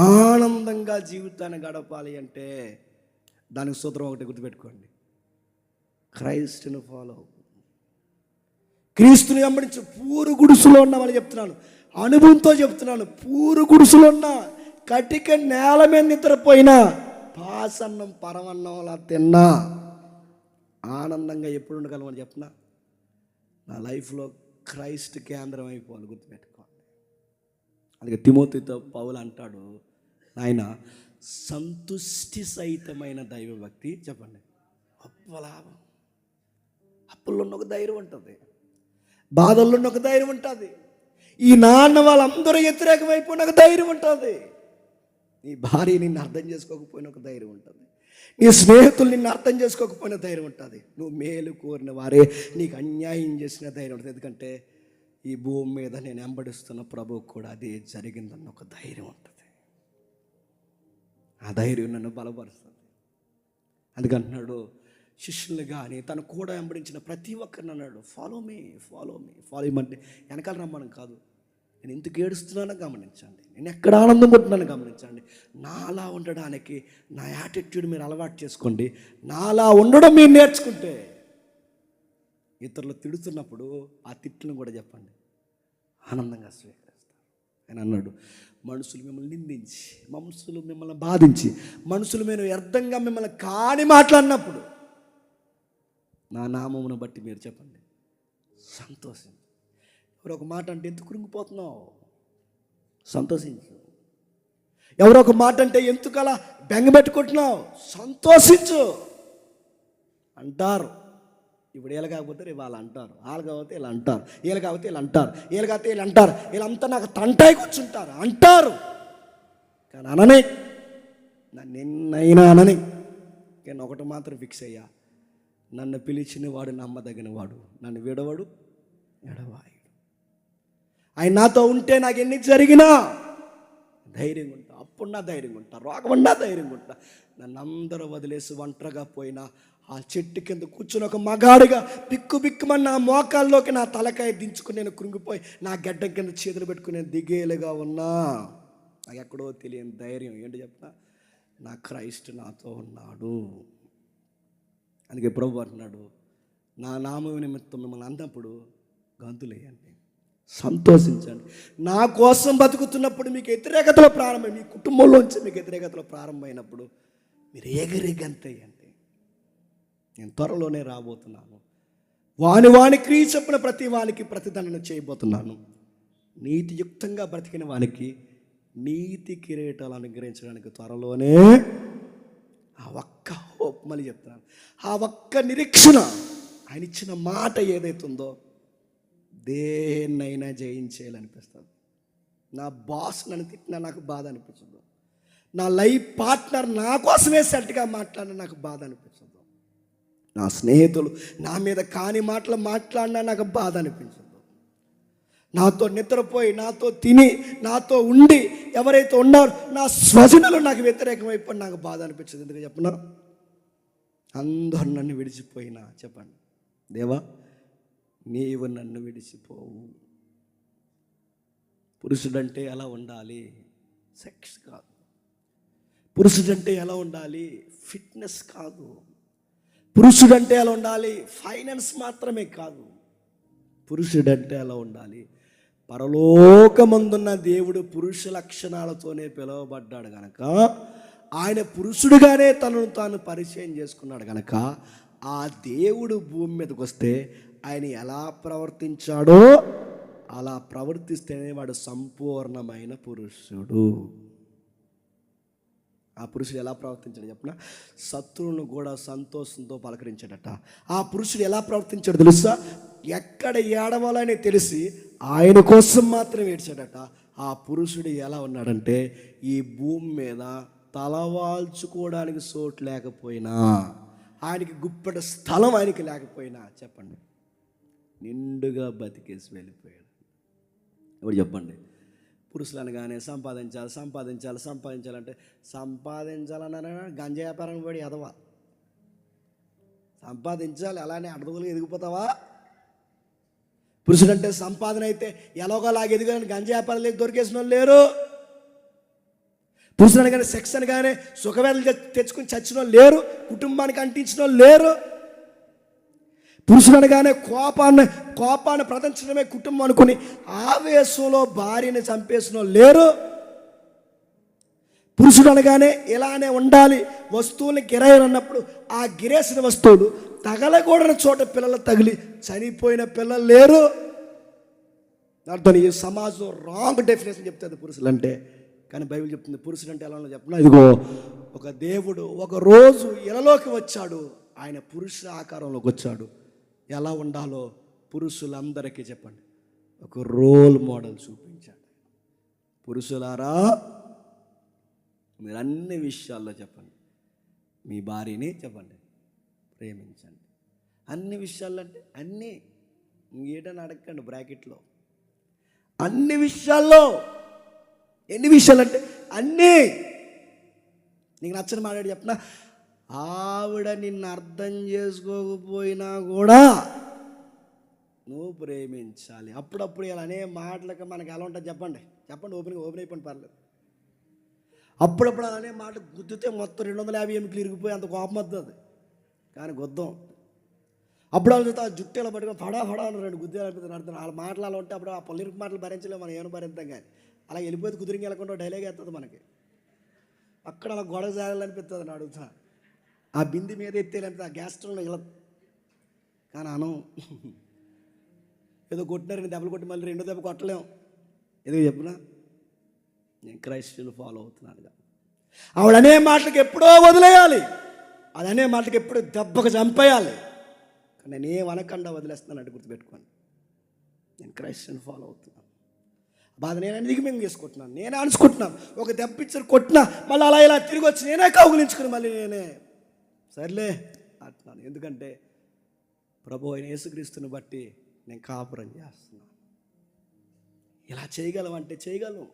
ఆనందంగా జీవితాన్ని గడపాలి అంటే దానికి సూత్రం ఒకటి గుర్తుపెట్టుకోండి, క్రైస్ట్ను ఫాలో. క్రీస్తుని వెంబడించు. పూరు గుడుసులో ఉన్నామని చెప్తున్నాను, అనుభవంతో చెప్తున్నాను. పూరు గుడుసులో ఉన్నా, కటిక నేల మీద నిద్రపోయినా, పాసన్నం పరమన్నంలా తిన్నా ఆనందంగా ఎప్పుడు ఉండగలమని చెప్పిన నా లైఫ్లో క్రైస్ట్ కేంద్రం అయిపోవాలి. గుర్తుపెట్టుకోండి. అందుకే తిమోతితో పౌలు అంటాడు, ఆయన సంతుష్టి సహితమైన దైవభక్తి, చెప్పండి, అప్పలాభం. అప్పుల్లో ఒక ధైర్యం ఉంటుంది, బాధల్లో ఒక ధైర్యం ఉంటుంది, ఈ నాన్న వాళ్ళందరూ వ్యతిరేకమైపోయిన ఒక ధైర్యం ఉంటుంది, నీ భార్య నిన్ను అర్థం చేసుకోకపోయిన ఒక ధైర్యం ఉంటుంది, నీ స్నేహితులు నిన్ను అర్థం చేసుకోకపోయిన ధైర్యం ఉంటుంది, నువ్వు మేలు కోరిన వారే నీకు అన్యాయం చేసిన ధైర్యం ఉంటుంది. ఎందుకంటే ఈ భూమి మీద నేను వెంబడిస్తున్న ప్రభువు కూడా అదే జరిగిందన్న ఒక ధైర్యం ఉంటుంది. ఆ ధైర్యం నన్ను బలపరుస్తుంది. అందుకంటున్నాడు శిష్యులు కానీ తను కూడా వెంబడించిన ప్రతి ఒక్కరిని అన్నాడు, ఫాలో మీ. ఫాలో ఇమ్మంటే వెనకాల రమ్మని కాదు, నేను ఎందుకు ఏడుస్తున్నానో గమనించండి, నేను ఎక్కడ ఆనందం పొందుతున్నానో గమనించండి. నాలా ఉండడానికి నా యాటిట్యూడ్ మీరు అలవాటు చేసుకోండి. నాలా ఉండడం మీరు నేర్చుకుంటే ఇతరులు తిడుతున్నప్పుడు ఆ తిట్టును కూడా చెప్పండి, ఆనందంగా స్వీకరిస్తారు. ఆయన అన్నాడు, మనుషులు మిమ్మల్ని నిందించి, మనుషులు మిమ్మల్ని బాధించి, మనుషులు మీరు వ్యర్థంగా మిమ్మల్ని కాని మాట్లాడినప్పుడు నా నామమును బట్టి మీరు చెప్పండి సంతోషించు. ఎవరో ఒక మాట అంటే ఎందుకు కృంగిపోతున్నావు, సంతోషించు. ఎవరో ఒక మాట అంటే ఎందుకు అలా బెంగపెట్టుకుంటున్నావు, సంతోషించు. అంటారు, ఇప్పుడు వీళ్ళు కాకపోతే రేపు వాళ్ళు అంటారు, వాళ్ళు కాకపోతే వీళ్ళు అంటారు, వీళ్ళు కాకపోతే వీళ్ళు అంటారు, వీళ్ళు కాకపోతే వీళ్ళు అంటారు, వీళ్ళంతా నాకు తంటాయి కూర్చుంటారు అంటారు. కానీ అనని, నన్ను నిన్నైనా అనని, కానీ ఒకటి మాత్రం ఫిక్స్ అయ్యా, నన్ను పిలిచిన వాడు నమ్మదగిన వాడు, నన్ను విడవడు ఎడవాయుడు. ఆయన నాతో ఉంటే నాకు ఎన్ని జరిగినా ధైర్యంగా ఉంటా, అప్పుడున్నా ధైర్యంగా ఉంటా, రోగమన్నా ధైర్యంగా ఉంటా. నన్ను అందరూ వదిలేసి ఒంటరిగా పోయినా ఆ చెట్టు కింద కూర్చుని ఒక మగాడిగా బిక్కుమని నా మోకాల్లోకి నా తలకాయ దించుకుని నేను కృంగిపోయి నా గడ్డం కింద చేతులు పెట్టుకుని నేను దిగేలుగా ఉన్నా. నాకు ఎక్కడో తెలియని ధైర్యం ఏంటి చెప్పిన, నా క్రైస్ట్ నాతో ఉన్నాడు. అందుకే ప్రభు అంటున్నాడు, నా నామం నిమిత్తం మిమ్మల్ని అన్నప్పుడు గంతులేయండి, సంతోషించండి. నా కోసం బతుకుతున్నప్పుడు మీకు వ్యతిరేకతలో ప్రారంభం, మీ కుటుంబంలోంచి మీకు వ్యతిరేకతలో ప్రారంభమైనప్పుడు మీరు ఎగిరి గంతేయండి. నేను త్వరలోనే రాబోతున్నాను, వాని క్రియ చెప్పిన ప్రతి వానికి ప్రతిదండన చేయబోతున్నాను. నీతియుక్తంగా బ్రతికిన వానికి నీతి కిరీటాలు అనుగ్రహించడానికి త్వరలోనే. ఆ ఒక్క హోప్ మళ్ళీ చెప్తున్నాను, ఆ ఒక్క నిరీక్షణ, ఆయన ఇచ్చిన మాట ఏదైతే ఉందో దేన్నైనా జయించేయాలనిపిస్తుంది. నా బాస్ నన్ను తిట్టినా నాకు బాధ అనిపించదు. నా లైఫ్ పార్ట్నర్ నా కోసమే సెట్గా మాట్లాడినా నాకు బాధ అనిపించదు. నా స్నేహితులు నా మీద కాని మాటలు మాట్లాడినా నాకు బాధ అనిపించదు. నాతో నిద్రపోయి, నాతో తిని, నాతో ఉండి ఎవరైతే ఉన్నారో నా స్వజనులు నాకు వ్యతిరేకమైపోయి నాకు బాధ అనిపించదు. ఎందుకు చెప్పనా? అందరూ నన్ను విడిచిపోయినా చెప్పండి, దేవా నీవు నన్ను విడిచిపోవు. పురుషుడంటే ఎలా ఉండాలి? సెక్స్ కాదు. పురుషుడంటే ఎలా ఉండాలి? ఫిట్నెస్ కాదు. పురుషుడంటే ఎలా ఉండాలి? ఫైనాన్స్ మాత్రమే కాదు. పురుషుడంటే ఎలా ఉండాలి? పరలోకమందున్న దేవుడు పురుష లక్షణాలతోనే పిలువబడ్డాడు గనక, ఆయన పురుషుడుగానే తనను తాను పరిచయం చేసుకున్నాడు గనక, ఆ దేవుడు భూమి మీదకి వస్తే ఆయన ఎలా ప్రవర్తించాడో అలా ప్రవర్తిస్తేనే వాడు సంపూర్ణమైన పురుషుడు. ఆ పురుషుడు ఎలా ప్రవర్తించాడు చెప్పిన? శత్రువులను కూడా సంతోషంతో పలకరించాడట. ఆ పురుషుడు ఎలా ప్రవర్తించాడు తెలుసా? ఎక్కడ ఏడవాలని తెలిసి ఆయన కోసం మాత్రం ఏడ్చాడట. ఆ పురుషుడు ఎలా ఉన్నాడంటే, ఈ భూమి మీద తలవాల్చుకోవడానికి చోటు లేకపోయినా, ఆయనకి గుప్పెట స్థలం ఆయనకి లేకపోయినా చెప్పండి, నిండుగా బతికేసి వెళ్ళిపోయాడు. ఎవరు చెప్పండి? పురుషులు అనగానే సంపాదించాలంటే సంపాదించాలన్నా గంజా వ్యాపారం పడి ఎదవా. సంపాదించాలి, అలానే అడుగులు ఎదిగిపోతావా? పురుషుడంటే సంపాదన అయితే ఎలాగోలాగా ఎదిగాలని గంజా వ్యాపారం దొరికేసిన వాళ్ళు లేరు. పురుషుడు అనగానే సెక్స్ అనగానే సుఖవేదలు తెచ్చుకుని చచ్చిన వాళ్ళు లేరు. కుటుంబానికి అంటించిన వాళ్ళు లేరు. పురుషుడు అనగానే కోపాన్ని ప్రదర్శించడమే కుటుంబం అనుకుని ఆవేశంలో భార్యని చంపేసిన వాళ్ళు లేరు. పురుషుడు అనగానే ఇలానే ఉండాలి, వస్తువుల్ని గిరాయి అన్నప్పుడు ఆ గిరేసిన వస్తువులు తగలకూడని చోట పిల్లలు తగిలి చనిపోయిన పిల్లలు లేరు. దాంతో ఈ సమాజం రాంగ్ డెఫినేషన్ చెప్తుంది పురుషులు అంటే. కానీ బైబిల్ చెప్తుంది పురుషుడు అంటే ఎలా చెప్పిన, ఇదిగో ఒక దేవుడు ఒక రోజు ఇలలోకి వచ్చాడు, ఆయన పురుష ఆకారంలోకి వచ్చాడు. ఎలా ఉండాలో పురుషులందరికీ చెప్పండి ఒక రోల్ మోడల్ చూపించాడు. పురుషులారా మీరు అన్ని విషయాల్లో చెప్పండి, మీ భార్యని చెప్పండి ప్రేమించండి. అన్ని విషయాల్లో అంటే అన్నీ, ఏటని అడగండి బ్రాకెట్లో. అన్ని విషయాల్లో. ఎన్ని విషయాలు అంటే అన్నీ. నీకు నచ్చని మాట్లాడి చెప్పిన, ఆవిడ నిన్ను అర్థం చేసుకోకపోయినా కూడా నువ్వు ప్రేమించాలి. అప్పుడప్పుడు ఇలా అనే మాటలకి మనకి ఎలా ఉంటుంది చెప్పండి ఓపెన్ అయిపోయింది పర్లేదు. అప్పుడప్పుడు అలానే మాట గుద్దితే మొత్తం 250 ఎముకలు ఇరిగిపోయి అంత కోపం వస్తుంది. కానీ గుద్దం అప్పుడు వాళ్ళు ఆ జుట్టు ఇలా పట్టుకొని ఫడా అని 2 గుద్దేలు అనిపిస్తుంది. అర్థం వాళ్ళ మాటలు అలా ఉంటే అప్పుడు ఆ పల్లిరికి మాటలు భరించలేము, మనం ఏమైనా భరిస్తాం. కానీ అలా వెళ్ళిపోతే కుదిరికి వెళ్ళకుండా డైలాగ్ వేస్తుంది మనకి. అక్కడ అలా గొడవ జాగాలనిపిస్తుంది. నా అడుగుతా ఆ బింది మీద ఎత్తేయాలంటే ఆ గ్యాస్ స్టవ్లో ఇలా. కానీ అనం ఏదో కొట్టినారని దెబ్బలు కొట్టి మళ్ళీ 2వ దెబ్బ కొట్టలేము. ఎందుకు చెప్పినా నేను క్రైస్తుని ఫాలో అవుతున్నానుగా. ఆవిడ అనే మాటలకి ఎప్పుడో వదిలేయాలి, అది అనే మాటలకి ఎప్పుడో దెబ్బకు చంపేయాలి. కానీ నేనేం అనకుండా వదిలేస్తున్నాను అంటే గుర్తుపెట్టుకోండి, నేను క్రైస్తుని ఫాలో అవుతున్నాను. బాధ నేను దిగుమెంగు చేసుకుంటున్నాను, నేనే అనుకుంటున్నాను. ఒక దెబ్బ ఇచ్చారు కొట్టినా మళ్ళీ అలా ఇలా తిరిగి వచ్చి నేనే కౌగులించుకుని మళ్ళీ నేనే సర్లే అంటున్నాను. ఎందుకంటే ప్రభు అయిన యేసుక్రీస్తుని బట్టి నేను కాపురం చేస్తున్నాను. ఇలా చేయగలమంటే చేయగలం.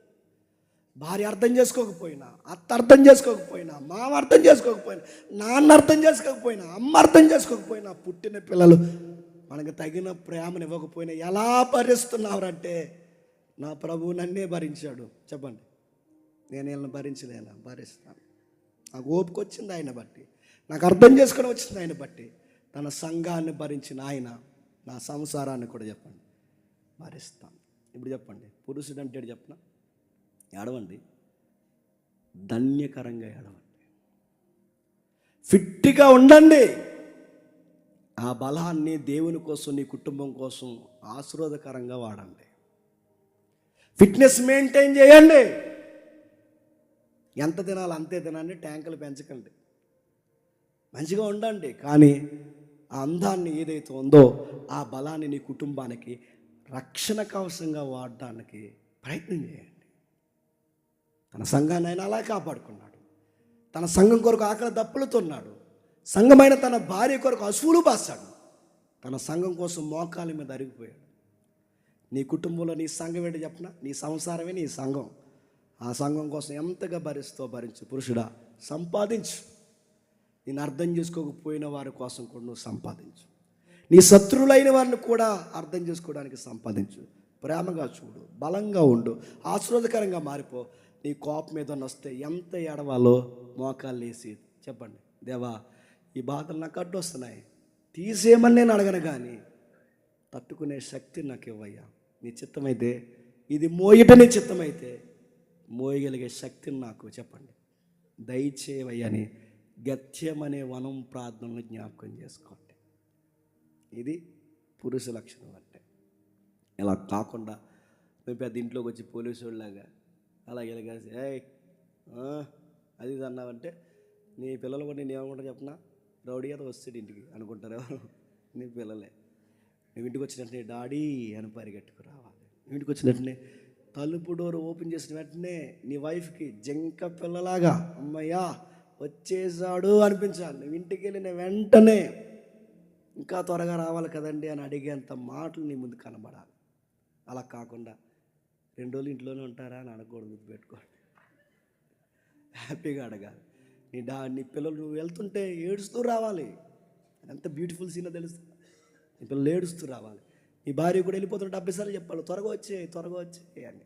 భార్య అర్థం చేసుకోకపోయినా, అత్త అర్థం చేసుకోకపోయినా, మామ అర్థం చేసుకోకపోయినా, నాన్న అర్థం చేసుకోకపోయినా, అమ్మ అర్థం చేసుకోకపోయినా, పుట్టిన పిల్లలు మనకు తగిన ప్రేమను ఇవ్వకపోయినా ఎలా భరిస్తున్నారంటే నా ప్రభువు నన్నే భరించాడు. చెప్పండి, నేను వీళ్ళని భరించలేనా? భరిస్తాను. నాకు ఓపిక వచ్చింది ఆయన బట్టి, నాకు అర్థం చేసుకొని వచ్చింది ఆయన బట్టి. తన సంఘాన్ని భరించిన ఆయన నా సంసారాన్ని కూడా చెప్పండి భరిస్తాను. ఇప్పుడు చెప్పండి, పురుషుడు అంటే చెప్పిన ఏడవండి, ధన్యకరంగా ఏడవండి, ఫిట్గా ఉండండి. ఆ బలాన్ని దేవుని కోసం, నీ కుటుంబం కోసం ఆశీర్వాదకరంగా వాడండి. ఫిట్నెస్ మెయింటైన్ చేయండి. ఎంత తినాలి అంతే తినండి, ట్యాంకులు పెంచకండి, మంచిగా ఉండండి. కానీ ఆ అందాన్ని ఏదైతే ఉందో ఆ బలాన్ని నీ కుటుంబానికి రక్షణ కవచంగా వాడడానికి ప్రయత్నం చేయండి. తన సంఘాన్ని ఆయన అలా కాపాడుకున్నాడు. తన సంఘం కొరకు ఆకలి దప్పులుతున్నాడు. సంఘమైన తన భార్య కొరకు అసూలు బాసాడు. తన సంఘం కోసం మోకాల మీద అరిగిపోయాడు. నీ కుటుంబంలో నీ సంఘం ఏంటి చెప్పనా? నీ సంసారమే నీ సంఘం. ఆ సంఘం కోసం ఎంతగా భరించు. పురుషుడా, సంపాదించు. నేను అర్థం చేసుకోకపోయిన వారి కోసం కూడా నువ్వు సంపాదించు. నీ శత్రువులైన వారిని కూడా అర్థం చేసుకోవడానికి సంపాదించు. ప్రేమగా చూడు, బలంగా ఉండు, ఆశీర్వాదకరంగా మారిపో. నీ కోపం మీద వస్తే ఎంత ఎడవాలో మోకాలు వేసి చెప్పండి, దేవా ఈ బాధలు నాకు అడ్డు వస్తున్నాయి, తీసేయమని నేను అడగను, కానీ తట్టుకునే శక్తి నాకు ఇవ్వయ్యా. నీ చిత్తమైతే ఇది మోయట, నీ చిత్తమైతే మోయగలిగే శక్తిని నాకు చెప్పండి దయచేయవయ్యని గత్యమనే వనం ప్రార్థనలు జ్ఞాపకం చేసుకోండి. ఇది పురుష లక్షణం అంటే. ఇలా కాకుండా మేము పెద్ద ఇంట్లోకి వచ్చి పోలీసు వాళ్ళలాగా అలాగే ఇలాగేసి అది ఇది అన్నావంటే నీ పిల్లలు కూడా నేను ఏమనుకుంటా చెప్పనా, రౌడీ ఏదో వస్తాడు ఇంటికి అనుకుంటారు ఎవరు? నీ పిల్లలే. నువ్వు ఇంటికి వచ్చినట్టునే డాడీ అని పరిగెట్టుకు రావాలి. నువ్వు ఇంటికి వచ్చినట్టునే తలుపు డోర్ ఓపెన్ చేసిన వెంటనే నీ వైఫ్కి జంక పిల్లలాగా అమ్మయ్యా వచ్చేసాడు అనిపించాలి. నువ్వు ఇంటికి వెళ్ళిన వెంటనే ఇంకా త్వరగా రావాలి కదండి అని అడిగేంత మాటలు నీ ముందు కనబడాలి. అలా కాకుండా 2 రోజులు ఇంట్లోనే ఉంటారా అని అడగకూడదు, గుర్తుపెట్టుకోండి. హ్యాపీగా అడగాలి. నీ పిల్లలు నువ్వు వెళ్తుంటే ఏడుస్తూ రావాలి. ఎంత బ్యూటిఫుల్ సీనో తెలుసు. నీ పిల్లలు ఏడుస్తూ రావాలి. నీ భార్య కూడా వెళ్ళిపోతుంటే 70 సార్లు చెప్పాలి, త్వరగా వచ్చే అని.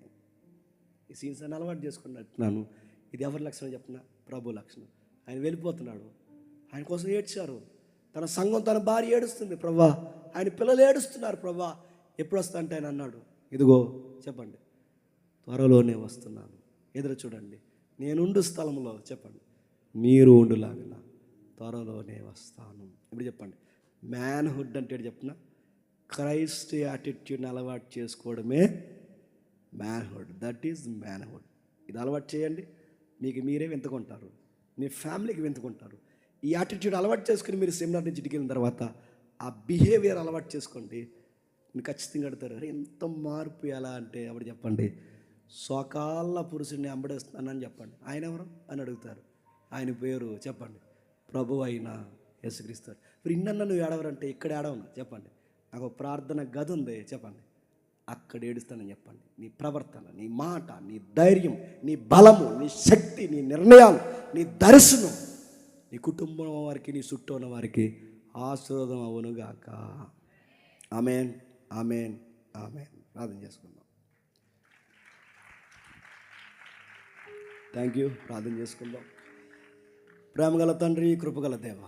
ఈ సీన్స్ అని అలవాటు చేసుకున్నట్టున్నాను. ఇది ఎవరి లక్షణం చెప్పిన? ప్రభు లక్షణం. ఆయన వెళ్ళిపోతున్నాడు, ఆయన కోసం ఏడ్చారు. తన సంఘం, తన భార్య ఏడుస్తుంది, ప్రభా ఆయన పిల్లలు ఏడుస్తున్నారు, ప్రభా ఎప్పుడు వస్తా అంటే ఆయన అన్నాడు, ఇదిగో చెప్పండి త్వరలోనే వస్తున్నాను, ఎదురు చూడండి, నేనుండు స్థలంలో చెప్పండి మీరు ఉండులాగిన త్వరలోనే వస్తాను. ఇప్పుడు చెప్పండి మ్యాన్హుడ్ అంటే చెప్పిన క్రైస్ట్ యాటిట్యూడ్ని అలవాటు చేసుకోవడమే మ్యాన్హుడ్. That is manhood. ఇది అలవాటు చేయండి, మీకు మీరే వెంతుకుంటారు, మీ ఫ్యామిలీకి వెంతుకుంటారు. ఈ యాటిట్యూడ్ అలవాటు చేసుకుని మీరు సెమినార్ నుంచి ఇంటికి వెళ్ళిన తర్వాత ఆ బిహేవియర్ అలవాటు చేసుకోండి, మీరు ఖచ్చితంగా అడుగుతారు, అరే ఎంత మార్పు ఎలా అంటే అప్పుడు చెప్పండి సోకాళ్ళ పురుషుడిని అంబడేస్తున్నానని చెప్పండి. ఆయన ఎవరు అని అడుగుతారు. ఆయన పేరు చెప్పండి ప్రభు అయిన యేసుక్రీస్తు. ఇప్పుడు ఇన్నన్న నువ్వు ఏడవరంటే ఇక్కడ ఏడవను చెప్పండి, నాకు ప్రార్థన గది ఉంది చెప్పండి, అక్కడ ఏడుస్తానని చెప్పండి. నీ ప్రవర్తన, నీ మాట, నీ ధైర్యం, నీ బలము, నీ శక్తి, నీ నిర్ణయాలు, నీ దర్శనం నీ కుటుంబం వారికి, నీ చుట్టూ ఉన్న వారికి ఆశీర్వాదం అవునుగాక. ఆమేన్, ఆమేన్, ఆమేన్. ప్రార్థన చేసుకుందాం. Thank you. ప్రార్థన చేసుకుందాం. ప్రేమగల తండ్రి, కృపగల దేవ,